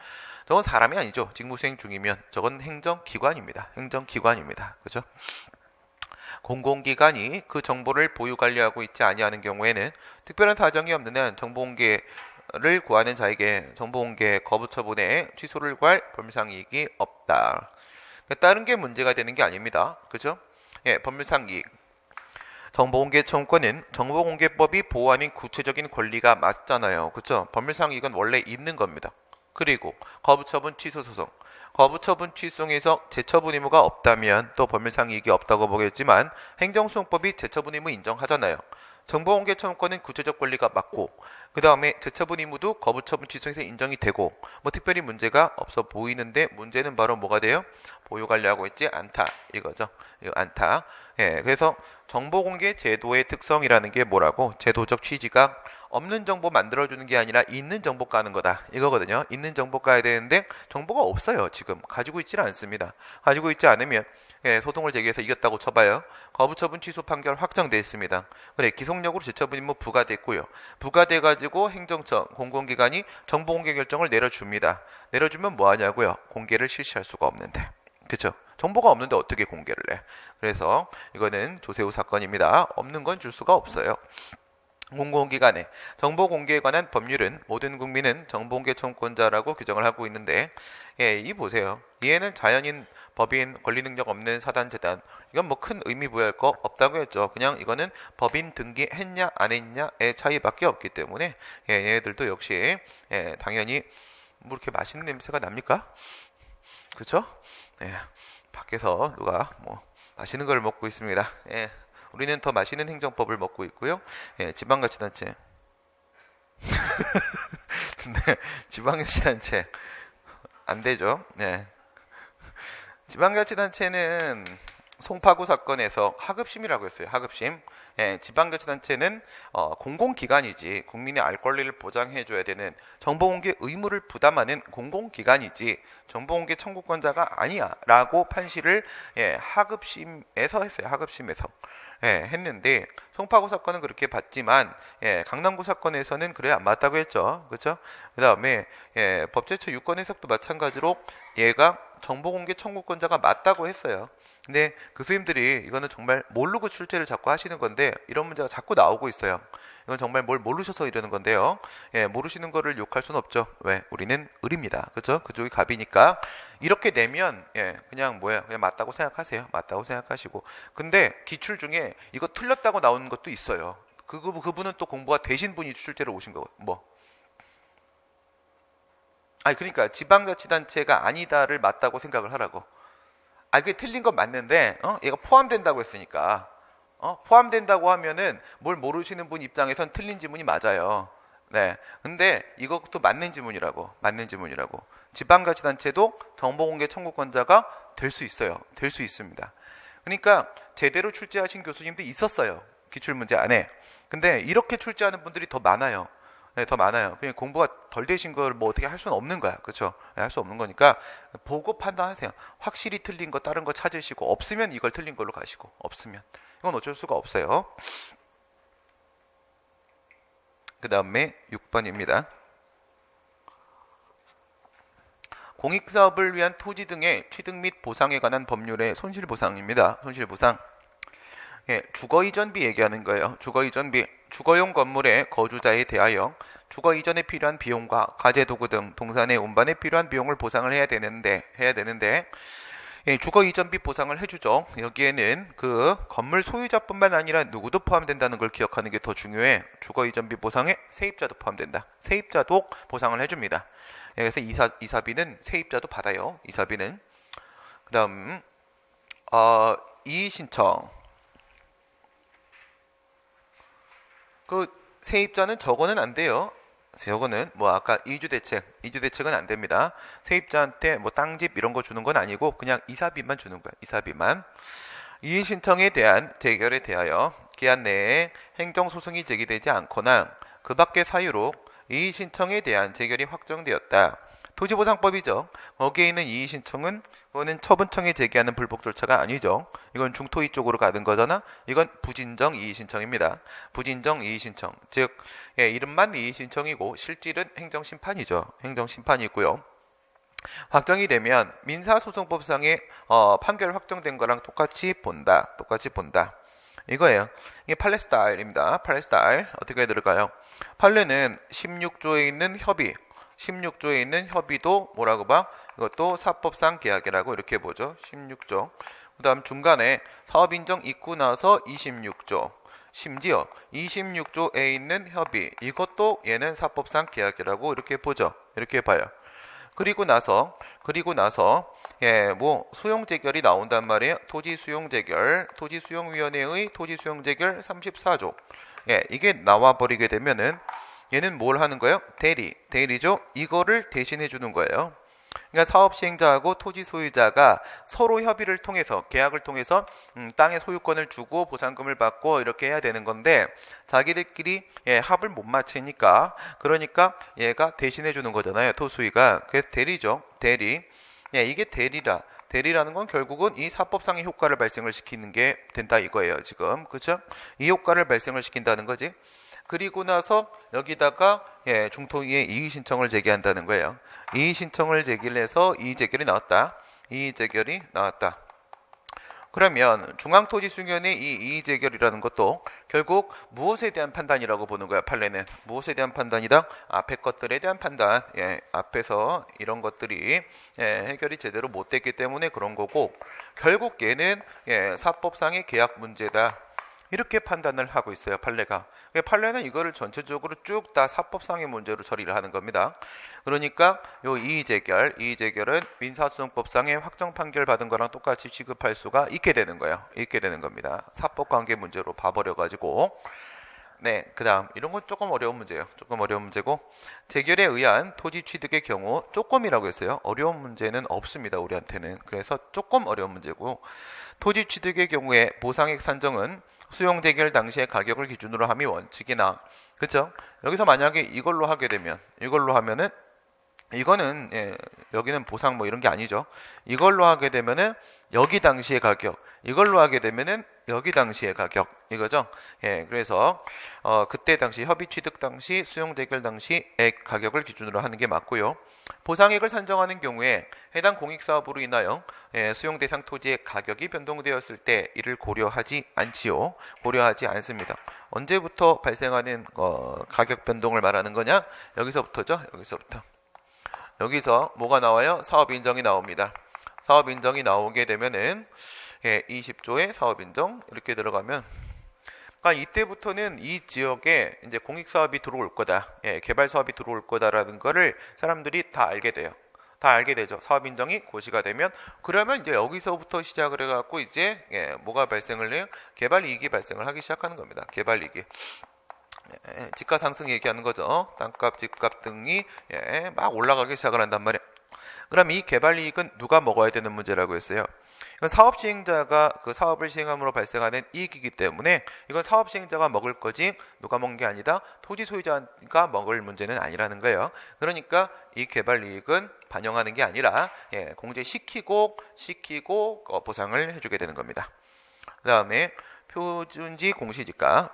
저건 사람이 아니죠. 직무수행 중이면 저건 행정기관입니다. 행정기관입니다. 그죠? 공공기관이 그 정보를 보유 관리하고 있지 아니하는 경우에는 특별한 사정이 없는 한 정보공개를 구하는 자에게 정보공개 거부 처분에 취소를 구할 법률상이익이 없다. 다른 게 문제가 되는 게 아닙니다. 그죠? 예, 법률상이익. 정보공개 청구권은 정보공개법이 보호하는 구체적인 권리가 맞잖아요. 그렇죠? 법률상이익은 원래 있는 겁니다. 그리고 거부처분 취소소송. 거부처분 취소에서 재처분 의무가 없다면 또 법률상이익이 없다고 보겠지만 행정소송법이 재처분 의무 인정하잖아요. 정보공개 청구권은 구체적 권리가 맞고 그 다음에 재처분 의무도 거부처분 취소에서 인정이 되고 뭐 특별히 문제가 없어 보이는데 문제는 바로 뭐가 돼요? 보유 관리하고 있지 않다 이거죠. 이거 않다. 예, 그래서 정보공개 제도의 특성이라는 게 뭐라고? 제도적 취지가 없는 정보 만들어주는 게 아니라 있는 정보 까는 거다 이거거든요. 있는 정보 까야 되는데 정보가 없어요. 지금 가지고 있지 않습니다. 가지고 있지 않으면 예, 소송을 제기해서 이겼다고 쳐봐요. 거부처분 취소 판결 확정돼 있습니다. 그래 기속력으로 재처분 의무 부과됐고요. 부과돼가지고 행정청 공공기관이 정보공개 결정을 내려줍니다. 내려주면 뭐 하냐고요? 공개를 실시할 수가 없는데. 그쵸? 정보가 없는데 어떻게 공개를 해? 그래서 이거는 조세호 사건입니다. 없는 건 줄 수가 없어요. 공공기관의 정보공개에 관한 법률은 모든 국민은 정보공개 청구권자라고 규정을 하고 있는데 예, 이 보세요. 이해는 자연인, 법인, 권리능력 없는 사단재단 이건 뭐 큰 의미 부여할 거 없다고 했죠. 그냥 이거는 법인 등기했냐 안 했냐의 차이밖에 없기 때문에 예, 얘네들도 역시 예, 당연히 뭐 이렇게 맛있는 냄새가 납니까? 그쵸? 예, 밖에서 누가 뭐 맛있는 걸 먹고 있습니다. 예. 우리는 더 맛있는 행정법을 먹고 있고요. 예, 지방자치단체. 네, 지방자치단체 안 되죠. 네. 지방자치단체는 송파구 사건에서 하급심이라고 했어요. 하급심. 예, 지방자치단체는 공공기관이지 국민의 알 권리를 보장해줘야 되는 정보공개 의무를 부담하는 공공기관이지 정보공개 청구권자가 아니야 라고 판시를 예, 하급심에서 했어요. 하급심에서. 예, 했는데 송파구 사건은 그렇게 봤지만 예, 강남구 사건에서는 그래 안 맞다고 했죠. 그렇죠? 그다음에 예, 법제처 유권 해석도 마찬가지로 얘가 정보공개 청구권자가 맞다고 했어요. 근데 교수님들이 이거는 정말 모르고 출제를 자꾸 하시는 건데 이런 문제가 자꾸 나오고 있어요. 이건 정말 뭘 모르셔서 이러는 건데요. 예, 모르시는 거를 욕할 수는 없죠. 왜? 우리는 을입니다. 그죠? 그쪽이 갑이니까 이렇게 내면 예, 그냥 뭐야? 그냥 맞다고 생각하세요. 맞다고 생각하시고. 근데 기출 중에 이거 틀렸다고 나오는 것도 있어요. 그분은 또 공부가 되신 분이 출제를 오신 거고. 뭐? 아니 그러니까 지방자치단체가 아니다를 맞다고 생각을 하라고. 아, 그게 틀린 건 맞는데, 얘가 포함된다고 했으니까, 포함된다고 하면은 뭘 모르시는 분 입장에선 틀린 지문이 맞아요. 네. 근데 이것도 맞는 지문이라고, 맞는 지문이라고. 지방자치단체도 정보공개 청구권자가 될 수 있어요. 될 수 있습니다. 그러니까 제대로 출제하신 교수님도 있었어요. 기출문제 안에. 근데 이렇게 출제하는 분들이 더 많아요. 네, 더 많아요. 그냥 공부가 덜 되신 걸 뭐 어떻게 할 수는 없는 거야. 그렇죠? 네, 할 수 없는 거니까 보고 판단하세요. 확실히 틀린 거 다른 거 찾으시고 없으면 이걸 틀린 걸로 가시고 없으면 이건 어쩔 수가 없어요. 그 다음에 6번입니다. 공익사업을 위한 토지 등의 취득 및 보상에 관한 법률의 손실보상입니다. 손실보상. 예, 주거이전비 얘기하는 거예요. 주거이전비. 주거용 건물의 거주자에 대하여 주거 이전에 필요한 비용과 가재도구 등 동산의 운반에 필요한 비용을 보상을 해야 되는데 예, 주거 이전비 보상을 해주죠. 여기에는 그 건물 소유자뿐만 아니라 누구도 포함된다는 걸 기억하는 게 더 중요해. 주거 이전비 보상에 세입자도 포함된다. 세입자도 보상을 해줍니다. 예, 그래서 이사비는 세입자도 받아요. 이사비는. 그다음 이의 신청. 그 세입자는 저거는 안 돼요. 저거는 뭐 아까 이주대책은 안 됩니다. 세입자한테 뭐 땅집 이런 거 주는 건 아니고 그냥 이사비만 주는 거야. 이사비만. 이의 신청에 대한 재결에 대하여 기한 내에 행정소송이 제기되지 않거나 그 밖의 사유로 이의 신청에 대한 재결이 확정되었다. 토지보상법이죠. 거기에 있는 이의신청은 그거는 처분청에 제기하는 불복 절차가 아니죠. 이건 중토위 쪽으로 가는 거잖아. 이건 부진정 이의신청입니다. 부진정 이의신청, 즉 이름만 이의신청이고 실질은 행정심판이죠. 행정심판이고요. 확정이 되면 민사소송법상의 판결 확정된 거랑 똑같이 본다. 똑같이 본다. 이거예요. 이게 판례 스타일입니다. 판례 스타일 어떻게 들을까요? 판례는 16조에 있는 협의, 16조에 있는 협의도 뭐라고 봐? 이것도 사법상 계약이라고 이렇게 보죠. 16조. 그 다음 중간에 사업인정 있고 나서 26조. 심지어 26조에 있는 협의, 이것도 얘는 사법상 계약이라고 이렇게 보죠. 이렇게 봐요. 그리고 나서 뭐 수용재결이 나온단 말이에요. 토지수용재결, 토지수용위원회의 토지수용재결 34조. 이게 나와버리게 되면은 얘는 뭘 하는 거예요? 대리죠. 이거를 대신해 주는 거예요. 그러니까 사업 시행자하고 토지 소유자가 서로 협의를 통해서, 계약을 통해서 땅의 소유권을 주고 보상금을 받고 이렇게 해야 되는 건데 자기들끼리 합을 못 맞추니까, 그러니까 얘가 대신해 주는 거잖아요. 토수위가. 그래서 대리죠. 대리. 이게 대리라는 건 결국은 이 사법상의 효과를 발생을 시키는 게 된다 이거예요. 지금. 그렇죠? 이 효과를 발생을 시킨다는 거지. 그리고 나서 여기다가 중토위에 이의신청을 제기한다는 거예요. 이의신청을 제기를 해서 이의제결이 나왔다. 이의제결이 나왔다. 그러면 중앙토지수용위원회 이 이의제결이라는 것도 결국 무엇에 대한 판단이라고 보는 거야. 판례는 무엇에 대한 판단이다? 앞에 것들에 대한 판단. 앞에서 이런 것들이 해결이 제대로 못 됐기 때문에 그런 거고, 결국 얘는 사법상의 계약 문제다. 이렇게 판단을 하고 있어요. 판례가. 판례는 이거를 전체적으로 쭉 다 사법상의 문제로 처리를 하는 겁니다. 그러니까 요 이의제결은 민사소송법상의 확정 판결 받은 거랑 똑같이 취급할 수가 있게 되는 거예요. 있게 되는 겁니다. 사법관계 문제로 봐버려가지고. 그 다음 이런 건 조금 어려운 문제예요. 조금 어려운 문제고, 재결에 의한 토지 취득의 경우, 조금이라고 했어요. 어려운 문제는 없습니다. 우리한테는. 그래서 조금 어려운 문제고, 토지 취득의 경우에 보상액 산정은 수용 재결 당시의 가격을 기준으로 함이 원칙이나, 그렇죠? 여기서 만약에 이걸로 하게 되면, 이걸로 하면은 이거는 여기는 보상 뭐 이런 게 아니죠. 이걸로 하게 되면은 여기 당시의 가격, 이걸로 하게 되면은 여기 당시의 가격, 이거죠. 그래서 그때 당시 협의 취득 당시 수용 재결 당시의 가격을 기준으로 하는 게 맞고요. 보상액을 산정하는 경우에 해당 공익사업으로 인하여 수용 대상 토지의 가격이 변동되었을 때 이를 고려하지 않지요. 고려하지 않습니다. 언제부터 발생하는 가격 변동을 말하는 거냐? 여기서부터죠. 여기서 뭐가 나와요? 사업인정이 나옵니다. 사업인정이 나오게 되면은 20조의 사업인정 이렇게 들어가면, 그러니까 이때부터는 이 지역에 이제 공익사업이 들어올 거다, 개발사업이 들어올 거다라는 거를 사람들이 다 알게 돼요. 다 알게 되죠. 사업인정이 고시가 되면, 그러면 이제 여기서부터 시작을 해갖고 이제 뭐가 발생을 해요? 개발이익이 발생을 하기 시작하는 겁니다. 개발이익이. 집가 상승 얘기하는 거죠. 땅값, 집값 등이 막 올라가기 시작을 한단 말이에요. 그럼 이 개발이익은 누가 먹어야 되는 문제라고 했어요? 이건 사업 시행자가 그 사업을 시행함으로 발생하는 이익이기 때문에 이건 사업 시행자가 먹을 거지 누가 먹는 게 아니다. 토지 소유자가 먹을 문제는 아니라는 거예요. 그러니까 이 개발이익은 반영하는 게 아니라 공제시키고 보상을 해주게 되는 겁니다. 그 다음에 표준지 공시지가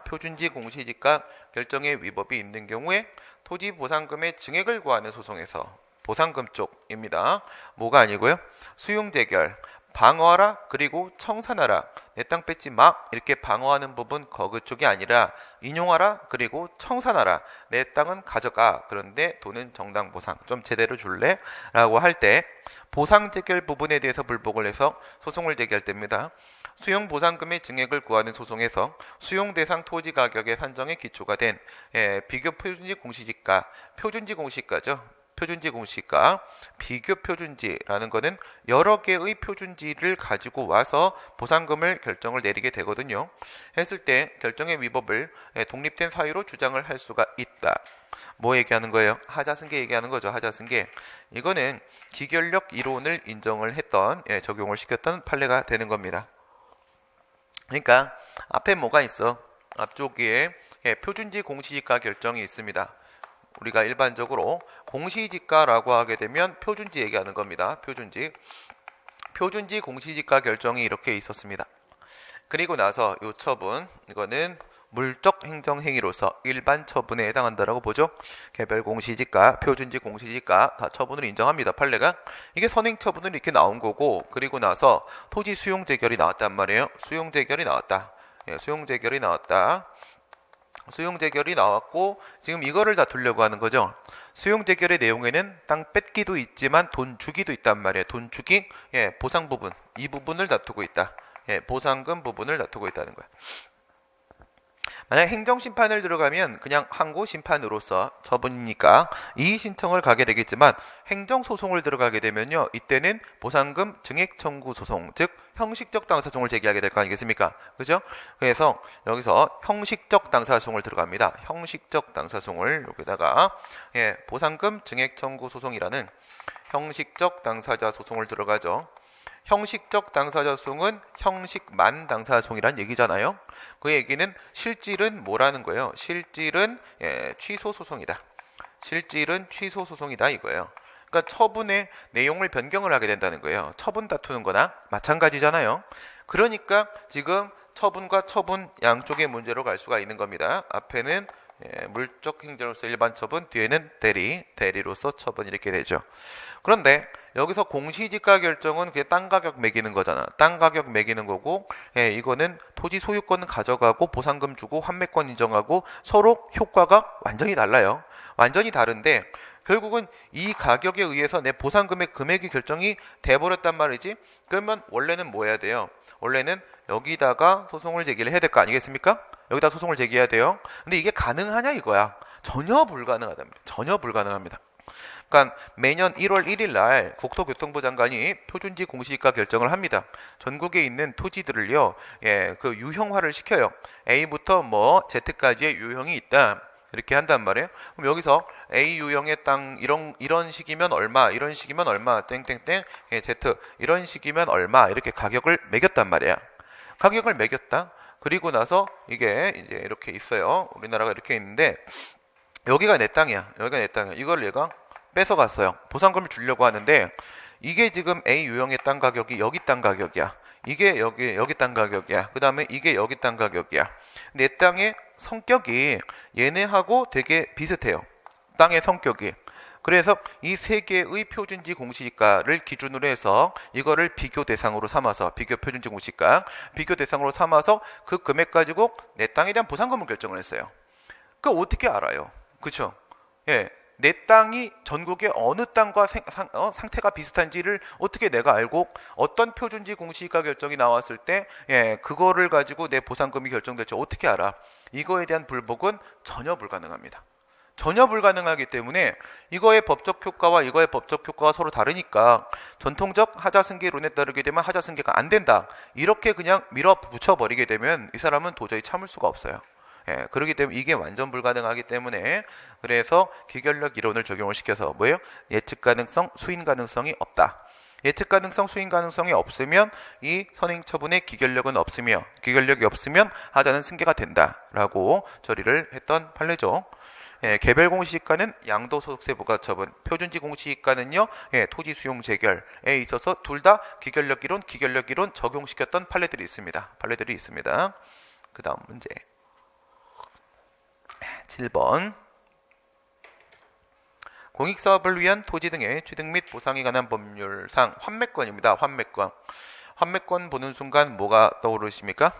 결정의 위법이 있는 경우에 토지 보상금의 증액을 구하는 소송에서, 보상금 쪽입니다. 뭐가 아니고요. 수용재결, 방어하라 그리고 청산하라, 내 땅 뺏지 마 이렇게 방어하는 부분 거그 쪽이 아니라 인용하라 그리고 청산하라, 내 땅은 가져가 그런데 돈은 정당 보상 좀 제대로 줄래? 라고 할 때 보상 재결 부분에 대해서 불복을 해서 소송을 제기할 때입니다. 수용 보상금의 증액을 구하는 소송에서 수용 대상 토지 가격의 산정에 기초가 된 비교 표준지 공시지가, 표준지 공시가죠. 표준지 공시가, 비교 표준지라는 거는 여러 개의 표준지를 가지고 와서 보상금을 결정을 내리게 되거든요. 했을 때 결정의 위법을 독립된 사유로 주장을 할 수가 있다. 뭐 얘기하는 거예요? 하자승계 얘기하는 거죠. 하자승계. 이거는 기결력 이론을 인정을 했던, 적용을 시켰던 판례가 되는 겁니다. 그러니까 앞에 뭐가 있어? 앞쪽에 표준지 공시지가 결정이 있습니다. 우리가 일반적으로 공시지가라고 하게 되면 표준지 얘기하는 겁니다. 표준지 공시지가 결정이 이렇게 있었습니다. 그리고 나서 이 처분, 이거는 물적 행정행위로서 일반 처분에 해당한다라고 보죠. 개별 공시지가, 표준지 공시지가 다 처분을 인정합니다. 판례가. 이게 선행 처분은 이렇게 나온 거고, 그리고 나서 토지 수용 재결이 나왔단 말이에요. 수용 재결이 나왔다. 수용 재결이 나왔다. 수용 재결이 나왔고 지금 이거를 다투려고 하는 거죠. 수용 재결의 내용에는 땅 뺏기도 있지만 돈 주기도 있단 말이에요. 돈 주기, 보상 부분, 이 부분을 다투고 있다. 보상금 부분을 다투고 있다는 거야. 만약 행정심판을 들어가면 그냥 항고 심판으로서 처분이니까 이의 신청을 가게 되겠지만 행정소송을 들어가게 되면요, 이때는 보상금 증액 청구 소송, 즉 형식적 당사소송을 제기하게 될 거 아니겠습니까? 그죠? 그래서 여기서 형식적 당사소송을 들어갑니다. 형식적 당사소송을 여기다가 보상금 증액 청구 소송이라는 형식적 당사자 소송을 들어가죠. 형식적 당사자 소송은 형식만 당사자 소송이란 얘기잖아요. 그 얘기는 실질은 뭐라는 거예요? 실질은 취소 소송이다. 실질은 취소 소송이다 이거예요. 그러니까 처분의 내용을 변경을 하게 된다는 거예요. 처분 다투는 거나 마찬가지잖아요. 그러니까 지금 처분과 처분 양쪽의 문제로 갈 수가 있는 겁니다. 앞에는 물적 행정으로서 일반 처분, 뒤에는 대리로서 처분 이렇게 되죠. 그런데 여기서 공시지가 결정은 그게 땅 가격 매기는 거잖아. 땅 가격 매기는 거고, 이거는 토지 소유권은 가져가고 보상금 주고 환매권 인정하고 서로 효과가 완전히 달라요. 완전히 다른데 결국은 이 가격에 의해서 내 보상금의 금액이 결정이 돼버렸단 말이지. 그러면 원래는 뭐 해야 돼요? 원래는 여기다가 소송을 제기를 해야 될 거 아니겠습니까? 여기다 소송을 제기해야 돼요. 근데 이게 가능하냐 이거야. 전혀 불가능하답니다. 전혀 불가능합니다. 그러니까 매년 1월 1일 날 국토교통부 장관이 표준지 공시지가 결정을 합니다. 전국에 있는 토지들을요, 그 유형화를 시켜요. A부터 뭐 Z까지의 유형이 있다. 이렇게 한단 말이에요. 그럼 여기서 A 유형의 땅 이런 식이면 얼마, 이런 식이면 얼마, 땡땡땡, Z 이런 식이면 얼마 이렇게 가격을 매겼단 말이야. 가격을 매겼다. 그리고 나서 이게 이제 이렇게 있어요. 우리나라가 이렇게 있는데 여기가 내 땅이야. 여기가 내 땅이야. 이걸 얘가 뺏어갔어요. 보상금을 주려고 하는데 이게 지금 A 유형의 땅 가격이 여기 땅 가격이야. 이게 여기 땅 가격이야. 그 다음에 이게 여기 땅 가격이야. 내 땅의 성격이 얘네하고 되게 비슷해요. 땅의 성격이. 그래서 이 세 개의 표준지 공시지가를 기준으로 해서 이거를 비교 대상으로 삼아서 비교 표준지 공시지가 비교 대상으로 삼아서 그 금액 가지고 내 땅에 대한 보상금을 결정을 했어요. 그 어떻게 알아요? 그렇죠? 내 땅이 전국의 어느 땅과 상태가 비슷한지를 어떻게 내가 알고 어떤 표준지 공시지가 결정이 나왔을 때 그거를 가지고 내 보상금이 결정될지 어떻게 알아? 이거에 대한 불복은 전혀 불가능합니다. 전혀 불가능하기 때문에 이거의 법적 효과와 이거의 법적 효과가 서로 다르니까 전통적 하자승계론에 따르게 되면 하자승계가 안 된다. 이렇게 그냥 밀어붙여 버리게 되면 이 사람은 도저히 참을 수가 없어요. 그렇기 때문에 이게 완전 불가능하기 때문에 그래서 기결력 이론을 적용을 시켜서 뭐예요? 예측 가능성, 수인 가능성이 없다. 예측 가능성, 수인 가능성이 없으면 이 선행 처분의 기결력은 없으며 기결력이 없으면 하자는 승계가 된다라고 처리를 했던 판례죠. 개별 공시지가는 양도소득세 부과처분, 표준지 공시지가는요, 토지 수용 재결에 있어서 둘 다 기결력 이론 적용시켰던 판례들이 있습니다. 그 다음 문제 7번 공익사업을 위한 토지 등의 취득 및 보상에 관한 법률상 환매권입니다. 환매권 보는 순간 뭐가 떠오르십니까?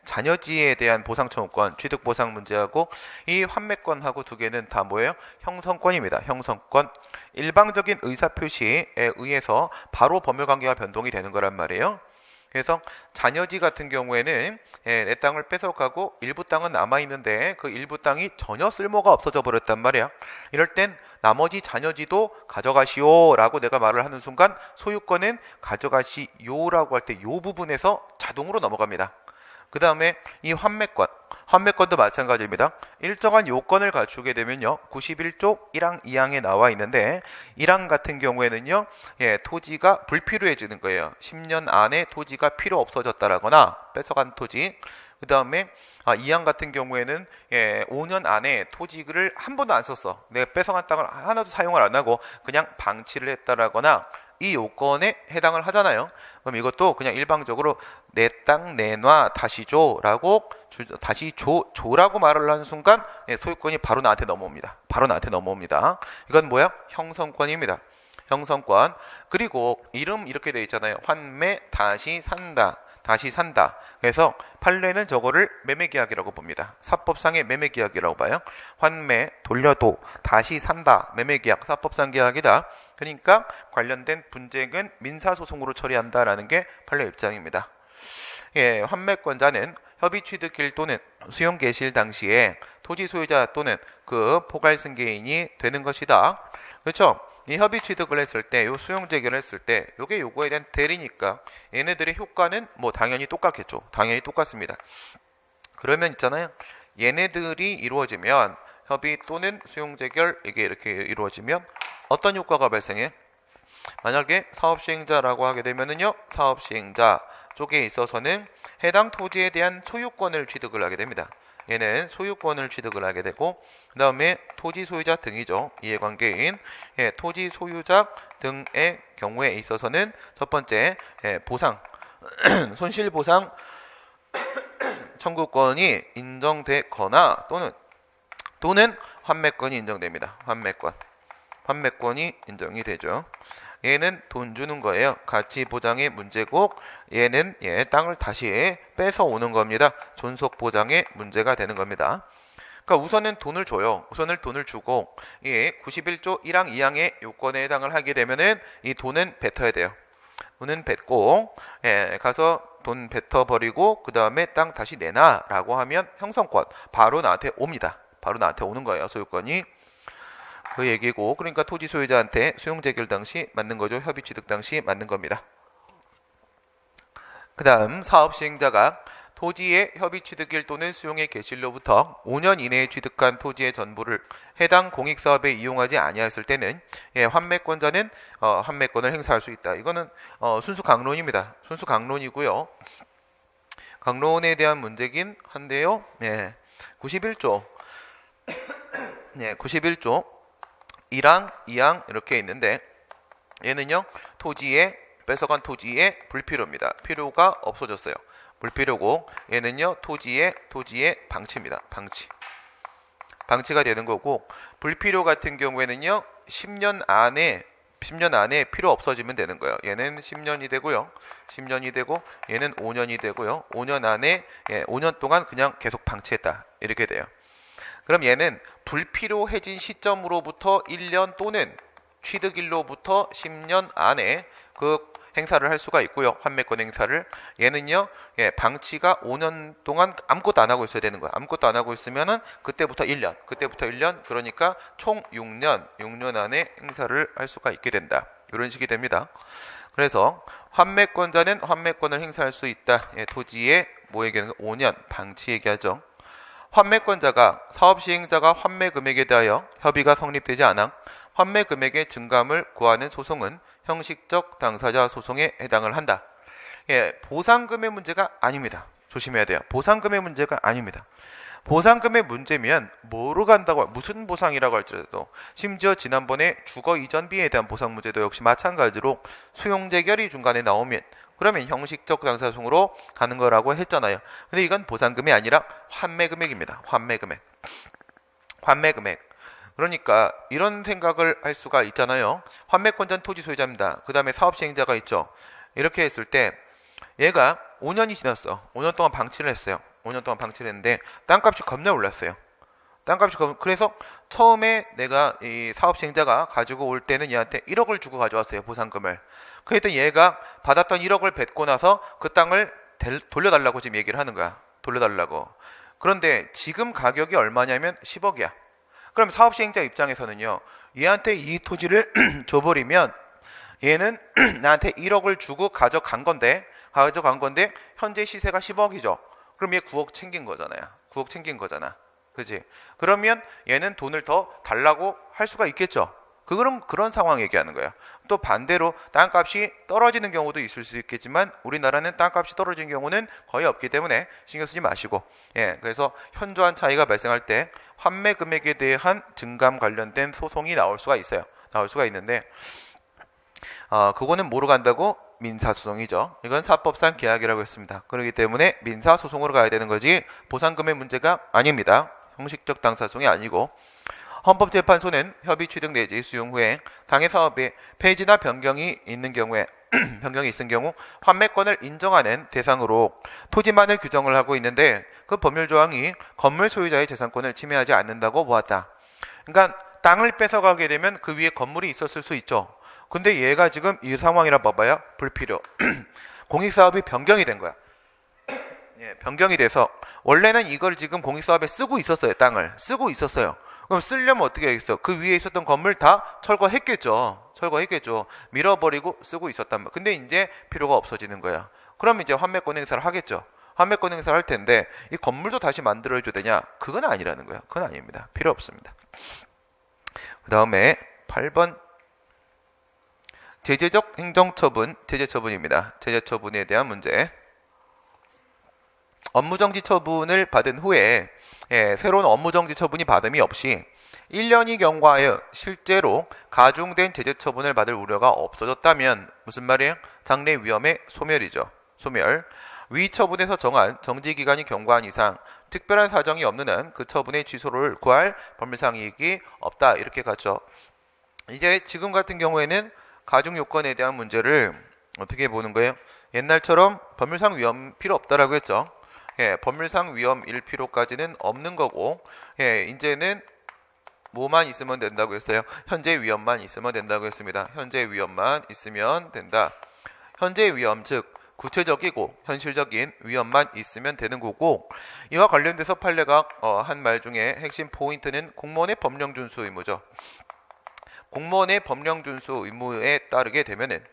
자녀지에 대한 보상 청구권, 취득 보상 문제하고 이 환매권하고 두 개는 다 뭐예요? 형성권입니다. 형성권. 일방적인 의사표시에 의해서 바로 법률관계가 변동이 되는 거란 말이에요. 그래서 자녀지 같은 경우에는 내 땅을 뺏어가고 일부 땅은 남아있는데 그 일부 땅이 전혀 쓸모가 없어져 버렸단 말이야. 이럴 땐 나머지 자녀지도 가져가시오 라고 내가 말을 하는 순간 소유권은 가져가시오 라고 할 때 이 부분에서 자동으로 넘어갑니다. 그 다음에 이 환매권도 마찬가지입니다. 일정한 요건을 갖추게 되면요, 91조 1항 2항에 나와 있는데 1항 같은 경우에는요, 토지가 불필요해지는 거예요. 10년 안에 토지가 필요 없어졌다라거나 뺏어간 토지, 그 다음에 2항 같은 경우에는 5년 안에 토지를 한 번도 안 썼어. 내가 뺏어간 땅을 하나도 사용을 안 하고 그냥 방치를 했다라거나 이 요건에 해당을 하잖아요. 그럼 이것도 그냥 일방적으로 내 땅 내놔 다시 줘라고 다시 줘라고 말을 하는 순간 소유권이 바로 나한테 넘어옵니다. 바로 나한테 넘어옵니다. 이건 뭐야? 형성권입니다. 형성권. 그리고 이름 이렇게 되어 있잖아요. 환매 다시 산다. 다시 산다. 그래서 판례는 저거를 매매계약이라고 봅니다. 사법상의 매매계약이라고 봐요. 환매, 돌려도, 다시 산다. 매매계약, 사법상 계약이다. 그러니까 관련된 분쟁은 민사소송으로 처리한다라는 게 판례 입장입니다. 환매권자는 협의취득일 또는 수용개시일 당시에 토지 소유자 또는 그 포괄승계인이 되는 것이다. 그렇죠? 이 협의 취득을 했을 때, 요 수용 재결을 했을 때, 요게 요거에 대한 대리니까 얘네들의 효과는 뭐 당연히 똑같겠죠. 당연히 똑같습니다. 그러면 있잖아요. 얘네들이 이루어지면 협의 또는 수용 재결 이게 이렇게 이루어지면 어떤 효과가 발생해? 만약에 사업시행자라고 하게 되면은요, 사업시행자 쪽에 있어서는 해당 토지에 대한 소유권을 취득을 하게 됩니다. 얘는 소유권을 취득을 하게 되고 그 다음에 토지 소유자 등이죠. 이해관계인 토지 소유자 등의 경우에 있어서는 첫 번째 보상 손실보상 청구권이 인정되거나 또는 환매권이 인정됩니다. 환매권이 인정이 되죠. 얘는 돈 주는 거예요. 가치 보장의 문제고 얘는 땅을 다시 뺏어 오는 겁니다. 존속 보장의 문제가 되는 겁니다. 그러니까 우선은 돈을 줘요. 우선은 돈을 주고 91조 1항 2항의 요건에 해당을 하게 되면은 이 돈은 뱉어야 돼요. 돈은 뱉고 가서 돈 뱉어버리고 그 다음에 땅 다시 내놔라고 하면 형성권 바로 나한테 옵니다. 바로 나한테 오는 거예요. 소유권이. 그 얘기고 그러니까 토지 소유자한테 수용 재결 당시 맞는 거죠. 협의 취득 당시 맞는 겁니다. 그 다음 사업 시행자가 토지의 협의 취득일 또는 수용의 개시일로부터 5년 이내에 취득한 토지의 전부를 해당 공익사업에 이용하지 아니했을 때는 환매권자는 환매권을 행사할 수 있다. 이거는 순수 강론입니다. 순수 강론이고요. 강론에 대한 문제긴 한데요. 91조 91조 1항, 2항 이렇게 있는데 얘는요. 뺏어간 토지의 불필요입니다. 필요가 없어졌어요. 불필요고 얘는요. 토지의 방치입니다. 방치가 되는 거고 불필요 같은 경우에는요. 10년 안에 필요 없어지면 되는 거예요. 얘는 10년이 되고요. 10년이 되고 얘는 5년이 되고요. 5년 안에 5년 동안 그냥 계속 방치했다. 이렇게 돼요. 그럼 얘는 불필요해진 시점으로부터 1년 또는 취득일로부터 10년 안에 그 행사를 할 수가 있고요. 환매권 행사를. 얘는요. 방치가 5년 동안 아무것도 안 하고 있어야 되는 거야. 아무것도 안 하고 있으면은 그때부터 1년. 그러니까 총 6년 안에 행사를 할 수가 있게 된다. 이런 식이 됩니다. 그래서 환매권자는 환매권을 행사할 수 있다. 토지의 뭐 얘기하는 거? 5년 방치 얘기하죠. 환매권자가 사업시행자가 환매금액에 대하여 협의가 성립되지 않아 환매금액의 증감을 구하는 소송은 형식적 당사자 소송에 해당을 한다. 보상금의 문제가 아닙니다. 조심해야 돼요. 보상금의 문제가 아닙니다. 보상금의 문제면 뭐로 간다고 무슨 보상이라고 할지라도 심지어 지난번에 주거 이전비에 대한 보상 문제도 역시 마찬가지로 수용재결이 중간에 나오면 그러면 형식적 당사소송으로 가는 거라고 했잖아요. 근데 이건 보상금이 아니라 환매금액입니다. 환매금액. 그러니까 이런 생각을 할 수가 있잖아요. 환매권자는 토지 소유자입니다. 그 다음에 사업시행자가 있죠. 이렇게 했을 때 얘가 5년이 지났어. 5년 동안 방치를 했어요. 5년 동안 방치를 했는데 땅값이 겁나 올랐어요. 그래서 처음에 내가 이 사업시행자가 가지고 올 때는 얘한테 1억을 주고 가져왔어요. 보상금을. 그랬더니 얘가 받았던 1억을 뱉고 나서 그 땅을 돌려달라고 지금 얘기를 하는 거야. 돌려달라고. 그런데 지금 가격이 얼마냐면 10억이야. 그럼 사업시행자 입장에서는요. 얘한테 이 토지를 줘버리면 얘는 나한테 1억을 주고 가져간 건데 현재 시세가 10억이죠. 그럼 얘 9억 챙긴 거잖아. 그지? 그러면 얘는 돈을 더 달라고 할 수가 있겠죠. 그런 상황 얘기하는 거예요. 또 반대로 땅값이 떨어지는 경우도 있을 수 있겠지만 우리나라는 땅값이 떨어지는 경우는 거의 없기 때문에 신경 쓰지 마시고, 그래서 현저한 차이가 발생할 때 환매 금액에 대한 증감 관련된 소송이 나올 수가 있어요. 나올 수가 있는데 그거는 뭐로 간다고? 민사소송이죠. 이건 사법상 계약이라고 했습니다. 그렇기 때문에 민사소송으로 가야 되는 거지 보상금의 문제가 아닙니다. 형식적 당사소송이 아니고, 헌법재판소는 협의 취득 내지 수용 후에 당해 사업에 폐지나 변경이 있는 경우에 변경이 있은 경우 환매권을 인정하는 대상으로 토지만을 규정을 하고 있는데, 그 법률 조항이 건물 소유자의 재산권을 침해하지 않는다고 보았다. 그러니까 땅을 뺏어가게 되면 그 위에 건물이 있었을 수 있죠. 근데 얘가 지금 이 상황이라 봐봐요. 불필요. 공익사업이 변경이 된 거야. 변경이 돼서 원래는 이걸 지금 공익사업에 쓰고 있었어요. 땅을 쓰고 있었어요. 그럼 쓰려면 어떻게 하겠어? 그 위에 있었던 건물 다 철거했겠죠. 밀어버리고 쓰고 있었단 말이야. 근데 이제 필요가 없어지는 거야. 그럼 이제 환매권 행사를 하겠죠. 환매권 행사를 할 텐데 이 건물도 다시 만들어줘야 되냐? 그건 아니라는 거야. 그건 아닙니다. 필요 없습니다. 그 다음에 8번 제재적 행정처분, 제재처분입니다. 제재처분에 대한 문제. 업무정지 처분을 받은 후에 새로운 업무정지 처분이 받음이 없이 1년이 경과하여 실제로 가중된 제재처분을 받을 우려가 없어졌다면 무슨 말이에요? 장래 위험의 소멸이죠. 소멸. 위 처분에서 정한 정지기간이 경과한 이상 특별한 사정이 없는 한 그 처분의 취소를 구할 법률상 이익이 없다. 이렇게 가죠. 이제 지금 같은 경우에는 가중 요건에 대한 문제를 어떻게 보는 거예요? 옛날처럼 법률상 위험 필요 없다라고 했죠. 법률상 위험일 필요까지는 없는 거고, 이제는 뭐만 있으면 된다고 했어요? 현재 위험만 있으면 된다고 했습니다. 현재 위험만 있으면 된다. 현재 위험, 즉 구체적이고 현실적인 위험만 있으면 되는 거고, 이와 관련돼서 판례가 한 말 중에 핵심 포인트는 공무원의 법령 준수 의무죠. 공무원의 법령 준수 의무에 따르게 되면은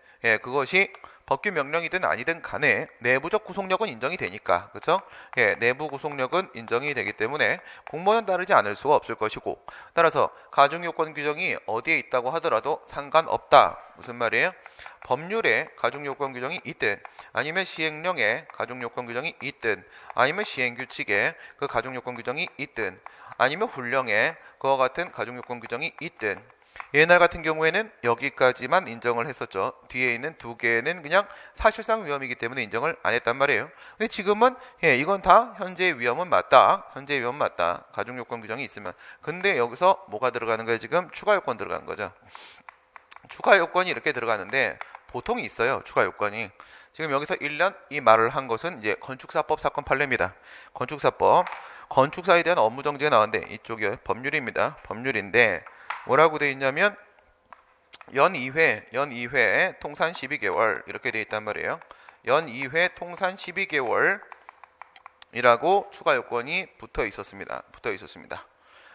그것이 법규 명령이든 아니든 간에 내부적 구속력은 인정이 되니까, 그렇죠? 내부 구속력은 인정이 되기 때문에 공무원은 따르지 않을 수가 없을 것이고, 따라서 가중 요건 규정이 어디에 있다고 하더라도 상관없다. 무슨 말이에요? 법률에 가중 요건 규정이 있든, 아니면 시행령에 가중 요건 규정이 있든, 아니면 시행규칙에 그 가중 요건 규정이 있든, 아니면 훈령에 그와 같은 가중 요건 규정이 있든, 옛날 같은 경우에는 여기까지만 인정을 했었죠. 뒤에 있는 두 개는 그냥 사실상 위험이기 때문에 인정을 안 했단 말이에요. 근데 지금은 이건 다 현재 위험은 맞다. 현재 위험 맞다. 가중 요건 규정이 있으면. 근데 여기서 뭐가 들어가는 거예요? 지금 추가 요건 들어가는 거죠. 추가 요건이 이렇게 들어가는데 보통이 있어요. 추가 요건이. 지금 여기서 1년 이 말을 한 것은 이제 건축사법 사건 판례입니다. 건축사법. 건축사에 대한 업무 정지가 나왔는데 이쪽이 법률입니다. 법률인데 뭐라고 되어 있냐면 연 2회 통산 12개월 이렇게 되어 있단 말이에요. 연 2회 통산 12개월이라고 추가 요건이 붙어 있었습니다.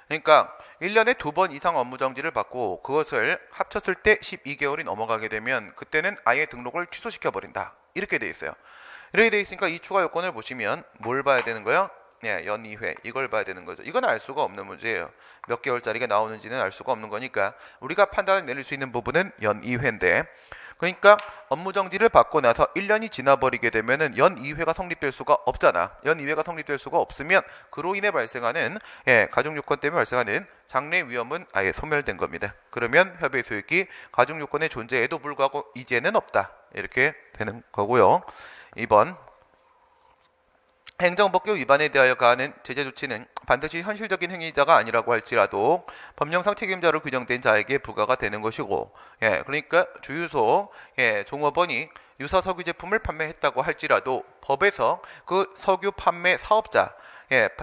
그러니까 1년에 2번 이상 업무 정지를 받고 그것을 합쳤을 때 12개월이 넘어가게 되면 그때는 아예 등록을 취소시켜 버린다. 이렇게 되어 있어요. 이렇게 되어 있으니까 이 추가 요건을 보시면 뭘 봐야 되는 거예요? 연 2회 이걸 봐야 되는 거죠. 이건 알 수가 없는 문제예요. 몇 개월짜리가 나오는지는 알 수가 없는 거니까 우리가 판단을 내릴 수 있는 부분은 연 2회인데, 그러니까 업무정지를 받고 나서 1년이 지나버리게 되면은 연 2회가 성립될 수가 없잖아. 연 2회가 성립될 수가 없으면 그로 인해 발생하는 가중요건 때문에 발생하는 장래 위험은 아예 소멸된 겁니다. 그러면 협의 소유기 가중요건의 존재에도 불구하고 이제는 없다. 이렇게 되는 거고요. 2번 행정법규 위반에 대하여 가하는 제재 조치는 반드시 현실적인 행위자가 아니라고 할지라도 법령상 책임자로 규정된 자에게 부과가 되는 것이고, 그러니까 주유소 종업원이 유사 석유 제품을 판매했다고 할지라도 법에서 그 석유 판매 사업자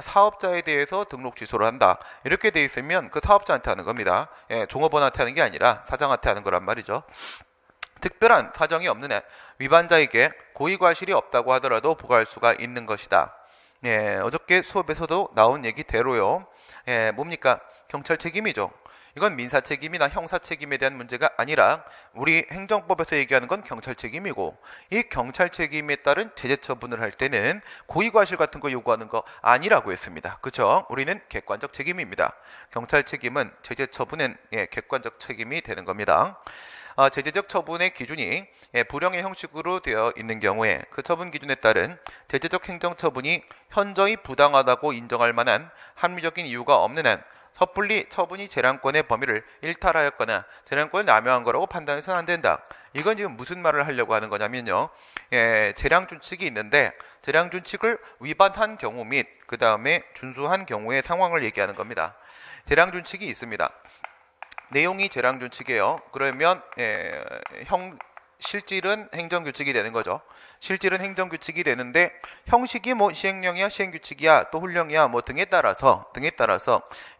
사업자에 대해서 등록 취소를 한다. 이렇게 돼 있으면 그 사업자한테 하는 겁니다. 종업원한테 하는 게 아니라 사장한테 하는 거란 말이죠. 특별한 사정이 없는 한 위반자에게 고의과실이 없다고 하더라도 부과할 수가 있는 것이다. 어저께 수업에서도 나온 얘기대로요. 뭡니까? 경찰 책임이죠. 이건 민사 책임이나 형사 책임에 대한 문제가 아니라 우리 행정법에서 얘기하는 건 경찰 책임이고, 이 경찰 책임에 따른 제재 처분을 할 때는 고의과실 같은 거 요구하는 거 아니라고 했습니다. 그렇죠? 우리는 객관적 책임입니다. 경찰 책임은 제재 처분은 객관적 책임이 되는 겁니다. 제재적 처분의 기준이 불형의 형식으로 되어 있는 경우에 그 처분 기준에 따른 제재적 행정처분이 현저히 부당하다고 인정할 만한 합리적인 이유가 없는 한 섣불리 처분이 재량권의 범위를 일탈하였거나 재량권을 남용한 거라고 판단해서는 안 된다. 이건 지금 무슨 말을 하려고 하는 거냐면요. 재량준칙이 있는데 재량준칙을 위반한 경우 및 그 다음에 준수한 경우의 상황을 얘기하는 겁니다. 재량준칙이 있습니다. 내용이 재량준칙이에요. 그러면 실질은 행정규칙이 되는 거죠. 실질은 행정규칙이 되는데 형식이 뭐 시행령이야 시행규칙이야 또 훈령이야 뭐 등에 따라서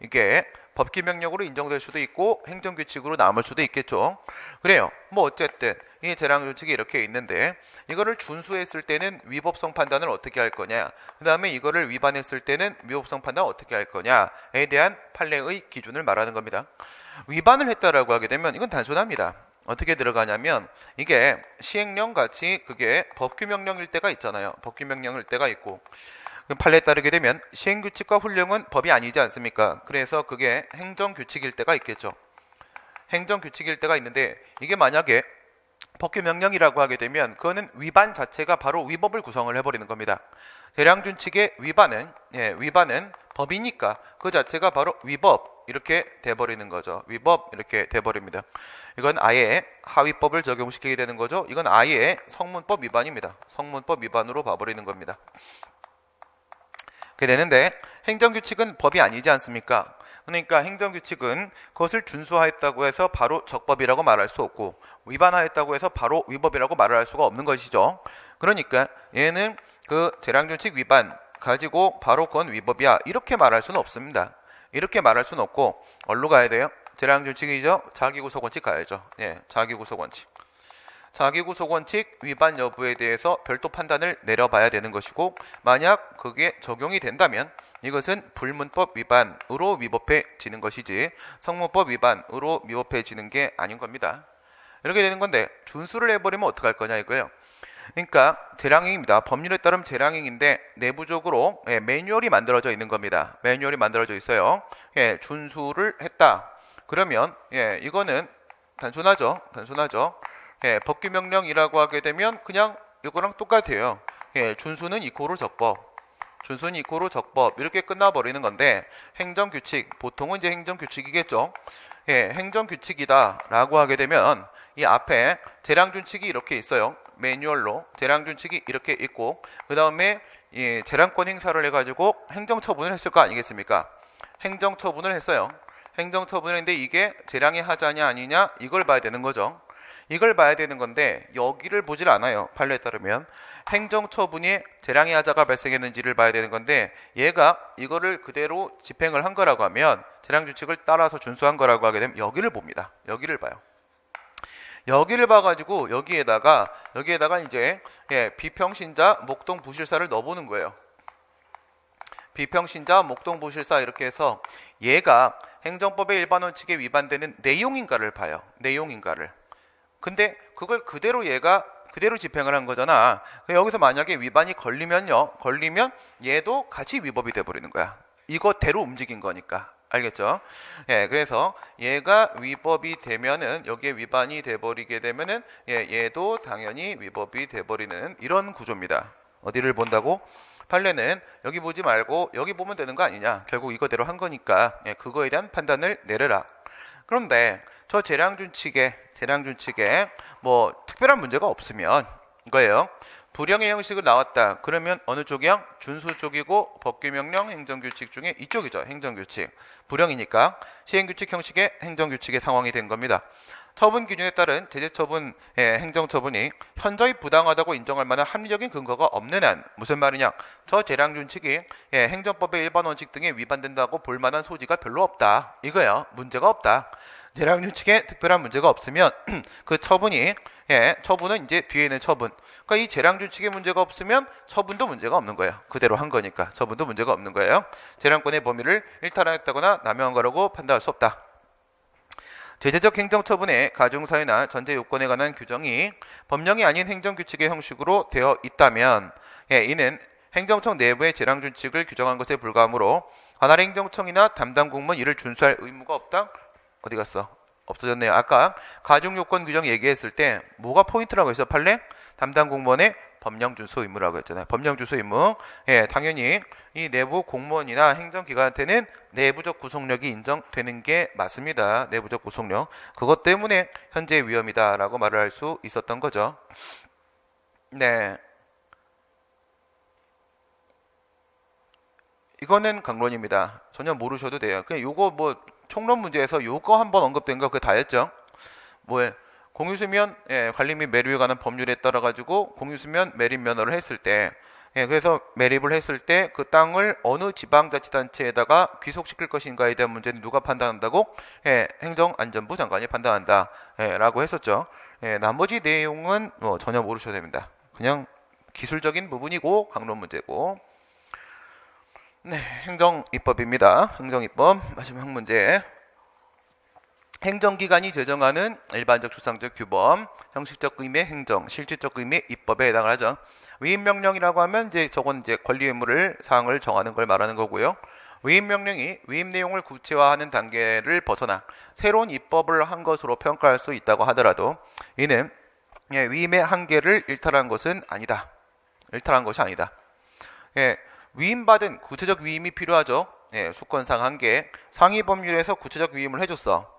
이게 법기명령으로 인정될 수도 있고 행정규칙으로 남을 수도 있겠죠. 그래요. 뭐 어쨌든 이 재량준칙이 이렇게 있는데 이거를 준수했을 때는 위법성 판단을 어떻게 할 거냐, 그 다음에 이거를 위반했을 때는 위법성 판단을 어떻게 할 거냐에 대한 판례의 기준을 말하는 겁니다. 위반을 했다라고 하게 되면 이건 단순합니다. 어떻게 들어가냐면 이게 시행령 같이 그게 법규명령일 때가 있잖아요. 법규명령일 때가 있고 판례에 따르게 되면 시행규칙과 훈령은 법이 아니지 않습니까? 그래서 그게 행정규칙일 때가 있겠죠. 행정규칙일 때가 있는데 이게 만약에 법규명령이라고 하게 되면 그거는 위반 자체가 바로 위법을 구성을 해버리는 겁니다. 재량준칙의 위반은 법이니까 그 자체가 바로 위법 이렇게 돼버리는 거죠. 위법 이렇게 돼버립니다. 이건 아예 하위법을 적용시키게 되는 거죠. 이건 아예 성문법 위반입니다. 성문법 위반으로 봐버리는 겁니다. 그게 되는데 행정규칙은 법이 아니지 않습니까? 그러니까 행정규칙은 그것을 준수하였다고 해서 바로 적법이라고 말할 수 없고 위반하였다고 해서 바로 위법이라고 말을 할 수가 없는 것이죠. 그러니까 얘는 그 재량준칙 위반 가지고 바로 그건 위법이야 이렇게 말할 수는 없습니다. 이렇게 말할 수는 없고 어디로 가야 돼요? 재량준칙이죠. 자기구속원칙 가야죠. 자기구속원칙. 자기구속원칙 위반 여부에 대해서 별도 판단을 내려봐야 되는 것이고 만약 그게 적용이 된다면 이것은 불문법 위반으로 위법해지는 것이지 성문법 위반으로 위법해지는 게 아닌 겁니다. 이렇게 되는 건데 준수를 해버리면 어떡할 거냐 이거예요. 그러니까 재량행위입니다. 법률에 따르면 재량행위인데 내부적으로 매뉴얼이 만들어져 있는 겁니다. 매뉴얼이 만들어져 있어요. 준수를 했다. 그러면 이거는 단순하죠. 법규명령이라고 하게 되면 그냥 이거랑 똑같아요. 준수는 이코로 적법. 준수는 이코로 적법 이렇게 끝나버리는 건데 행정규칙, 보통은 이제 행정규칙이겠죠. 행정규칙이다 라고 하게 되면 이 앞에 재량준칙이 이렇게 있어요. 매뉴얼로 재량준칙이 이렇게 있고 그 다음에 재량권 행사를 해가지고 행정처분을 했을 거 아니겠습니까? 행정처분을 했어요. 행정처분을 했는데 이게 재량의 하자냐 아니냐 이걸 봐야 되는 거죠. 이걸 봐야 되는 건데 여기를 보질 않아요. 판례에 따르면 행정처분이 재량의 하자가 발생했는지를 봐야 되는 건데 얘가 이거를 그대로 집행을 한 거라고 하면 재량규칙을 따라서 준수한 거라고 하게 되면 여기를 봅니다. 여기를 봐요. 여기를 봐가지고 여기에다가 이제 비평신자 목동부실사를 넣어보는 거예요. 비평신자 목동부실사 이렇게 해서 얘가 행정법의 일반 원칙에 위반되는 내용인가를 봐요. 내용인가를. 근데 그걸 그대로 얘가 그대로 집행을 한 거잖아. 여기서 만약에 위반이 걸리면 얘도 같이 위법이 돼버리는 거야. 이거대로 움직인 거니까. 알겠죠? 그래서 얘가 위법이 되면은 여기에 위반이 돼버리게 되면은 얘도 당연히 위법이 돼버리는 이런 구조입니다. 어디를 본다고? 판례는 여기 보지 말고 여기 보면 되는 거 아니냐. 결국 이거대로 한 거니까 그거에 대한 판단을 내려라. 그런데 저 재량준칙에 뭐 특별한 문제가 없으면 이거예요. 불형의 형식을 나왔다. 그러면 어느 쪽이야? 준수 쪽이고 법규명령 행정규칙 중에 이쪽이죠. 행정규칙. 불형이니까 시행규칙 형식의 행정규칙의 상황이 된 겁니다. 처분 기준에 따른 제재처분, 행정처분이 현저히 부당하다고 인정할 만한 합리적인 근거가 없는 한 무슨 말이냐? 저 재량준칙이 행정법의 일반 원칙 등에 위반된다고 볼 만한 소지가 별로 없다. 이거예요. 문제가 없다. 재량준칙에 특별한 문제가 없으면 그 처분은 이제 뒤에 있는 처분. 그러니까 이 재량준칙에 문제가 없으면 처분도 문제가 없는 거예요. 그대로 한 거니까 처분도 문제가 없는 거예요. 재량권의 범위를 일탈하였다거나 남용한 거라고 판단할 수 없다. 제재적 행정처분의 가중사유나 전제 요건에 관한 규정이 법령이 아닌 행정규칙의 형식으로 되어 있다면 이는 행정청 내부의 재량준칙을 규정한 것에 불과하므로 관할 행정청이나 담당 공무원 이를 준수할 의무가 없다. 어디 갔어? 없어졌네요. 아까 가중요건 규정 얘기했을 때 뭐가 포인트라고 했어? 판례? 담당 공무원의 법령 준수 의무라고 했잖아요. 법령 준수 의무. 당연히 이 내부 공무원이나 행정기관한테는 내부적 구속력이 인정되는 게 맞습니다. 내부적 구속력. 그것 때문에 현재 위험이다라고 말을 할 수 있었던 거죠. 네. 이거는 강론입니다. 전혀 모르셔도 돼요. 그냥 요거 뭐 총론 문제에서 요거 한번 언급된 거 그게 다였죠. 뭐에 공유수면 관리 및 매립에 관한 법률에 따라 가지고 공유수면 매립 면허를 했을 때 그래서 매립을 했을 때 그 땅을 어느 지방자치단체에다가 귀속시킬 것인가에 대한 문제는 누가 판단한다고? 행정안전부 장관이 판단한다 라고 했었죠. 나머지 내용은 전혀 모르셔도 됩니다. 그냥 기술적인 부분이고 강론 문제고. 네, 행정입법입니다. 행정입법 마지막 문제. 행정기관이 제정하는 일반적 추상적 규범, 형식적 의미의 행정, 실질적 의미의 입법에 해당을 하죠. 위임명령이라고 하면 저건 이제 권리 의무를 사항을 정하는 걸 말하는 거고요. 위임명령이 위임 내용을 구체화하는 단계를 벗어나 새로운 입법을 한 것으로 평가할 수 있다고 하더라도 이는 위임의 한계를 일탈한 것은 아니다. 일탈한 것이 아니다. 위임받은 구체적 위임이 필요하죠. 수권상 한계. 상위 법률에서 구체적 위임을 해줬어.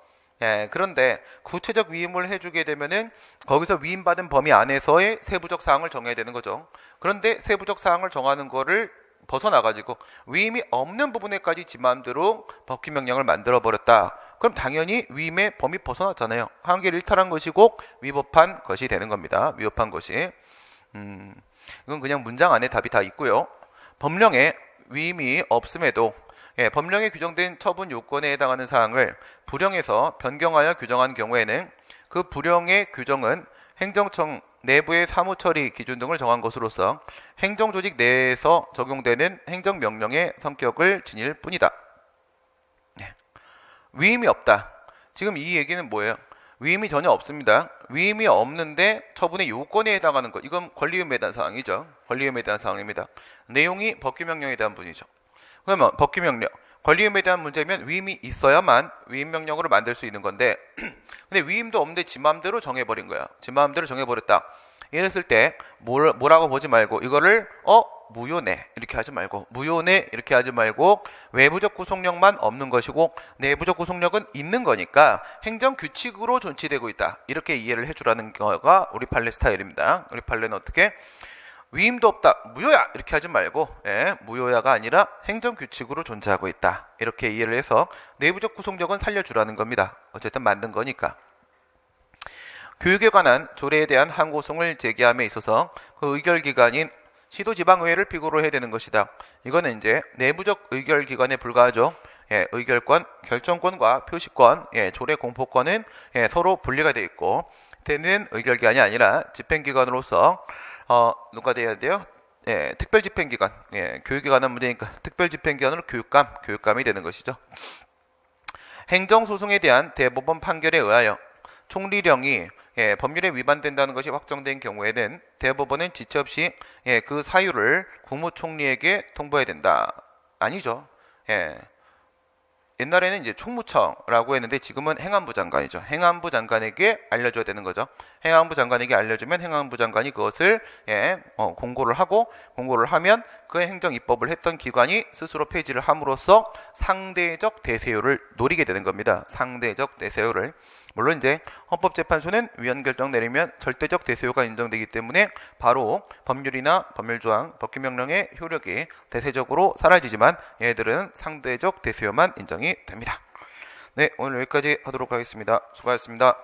그런데 구체적 위임을 해주게 되면은 거기서 위임받은 범위 안에서의 세부적 사항을 정해야 되는 거죠. 그런데 세부적 사항을 정하는 거를 벗어나가지고 위임이 없는 부분에까지 지 마음대로 법규명령을 만들어버렸다. 그럼 당연히 위임의 범위 벗어났잖아요. 한계를 일탈한 것이고 위법한 것이 되는 겁니다. 위법한 것이. 이건 그냥 문장 안에 답이 다 있고요. 법령에 위임이 없음에도 법령에 규정된 처분 요건에 해당하는 사항을 불령에서 변경하여 규정한 경우에는 그 불령의 규정은 행정청 내부의 사무처리 기준 등을 정한 것으로서 행정조직 내에서 적용되는 행정명령의 성격을 지닐 뿐이다. 위임이 없다. 지금 이 얘기는 뭐예요? 위임이 전혀 없습니다. 위임이 없는데 처분의 요건에 해당하는 것. 이건 권리의무에 대한 사항이죠. 권리의무에 대한 사항입니다. 내용이 법규명령에 대한 분이죠. 그러면 법규명령, 권리의무에 대한 문제면 위임이 있어야만 위임명령으로 만들 수 있는 건데 근데 위임도 없는데 지 마음대로 정해버린 거야. 지 마음대로 정해버렸다. 이랬을 때 뭐라고 보지 말고 이거를 무효네 이렇게 하지 말고 무효네 이렇게 하지 말고 외부적 구속력만 없는 것이고 내부적 구속력은 있는 거니까 행정규칙으로 존치되고 있다. 이렇게 이해를 해주라는 거가 우리 판례 스타일입니다. 우리 판례는 어떻게? 위임도 없다. 무효야. 이렇게 하지 말고 무효야가 아니라 행정규칙으로 존재하고 있다. 이렇게 이해를 해서 내부적 구속력은 살려주라는 겁니다. 어쨌든 만든 거니까. 교육에 관한 조례에 대한 항고송을 제기함에 있어서 그 의결기관인 시도지방의회를 피고로 해야 되는 것이다. 이거는 이제 내부적 의결기관에 불과하죠. 의결권, 결정권과 표시권, 조례 공포권은 서로 분리가 되어 있고 때는 의결기관이 아니라 집행기관으로서 누가 돼야 돼요? 특별집행기관. 교육에 관한 문제니까 특별집행기관으로 교육감이 되는 것이죠. 행정소송에 대한 대법원 판결에 의하여 총리령이 법률에 위반된다는 것이 확정된 경우에는 대법원은 지체 없이 그 사유를 국무총리에게 통보해야 된다. 아니죠. 옛날에는 이제 총무처라고 했는데 지금은 행안부 장관이죠. 행안부 장관에게 알려줘야 되는 거죠. 행안부 장관에게 알려주면 행안부 장관이 그것을 공고를 하면 그 행정 입법을 했던 기관이 스스로 폐지를 함으로써 상대적 대세효를 노리게 되는 겁니다. 상대적 대세효를. 물론 이제 헌법재판소는 위헌 결정 내리면 절대적 대세효가 인정되기 때문에 바로 법률이나 법률조항, 법규명령의 효력이 대세적으로 사라지지만 얘들은 상대적 대세효만 인정이 됩니다. 네, 오늘 여기까지 하도록 하겠습니다. 수고하셨습니다.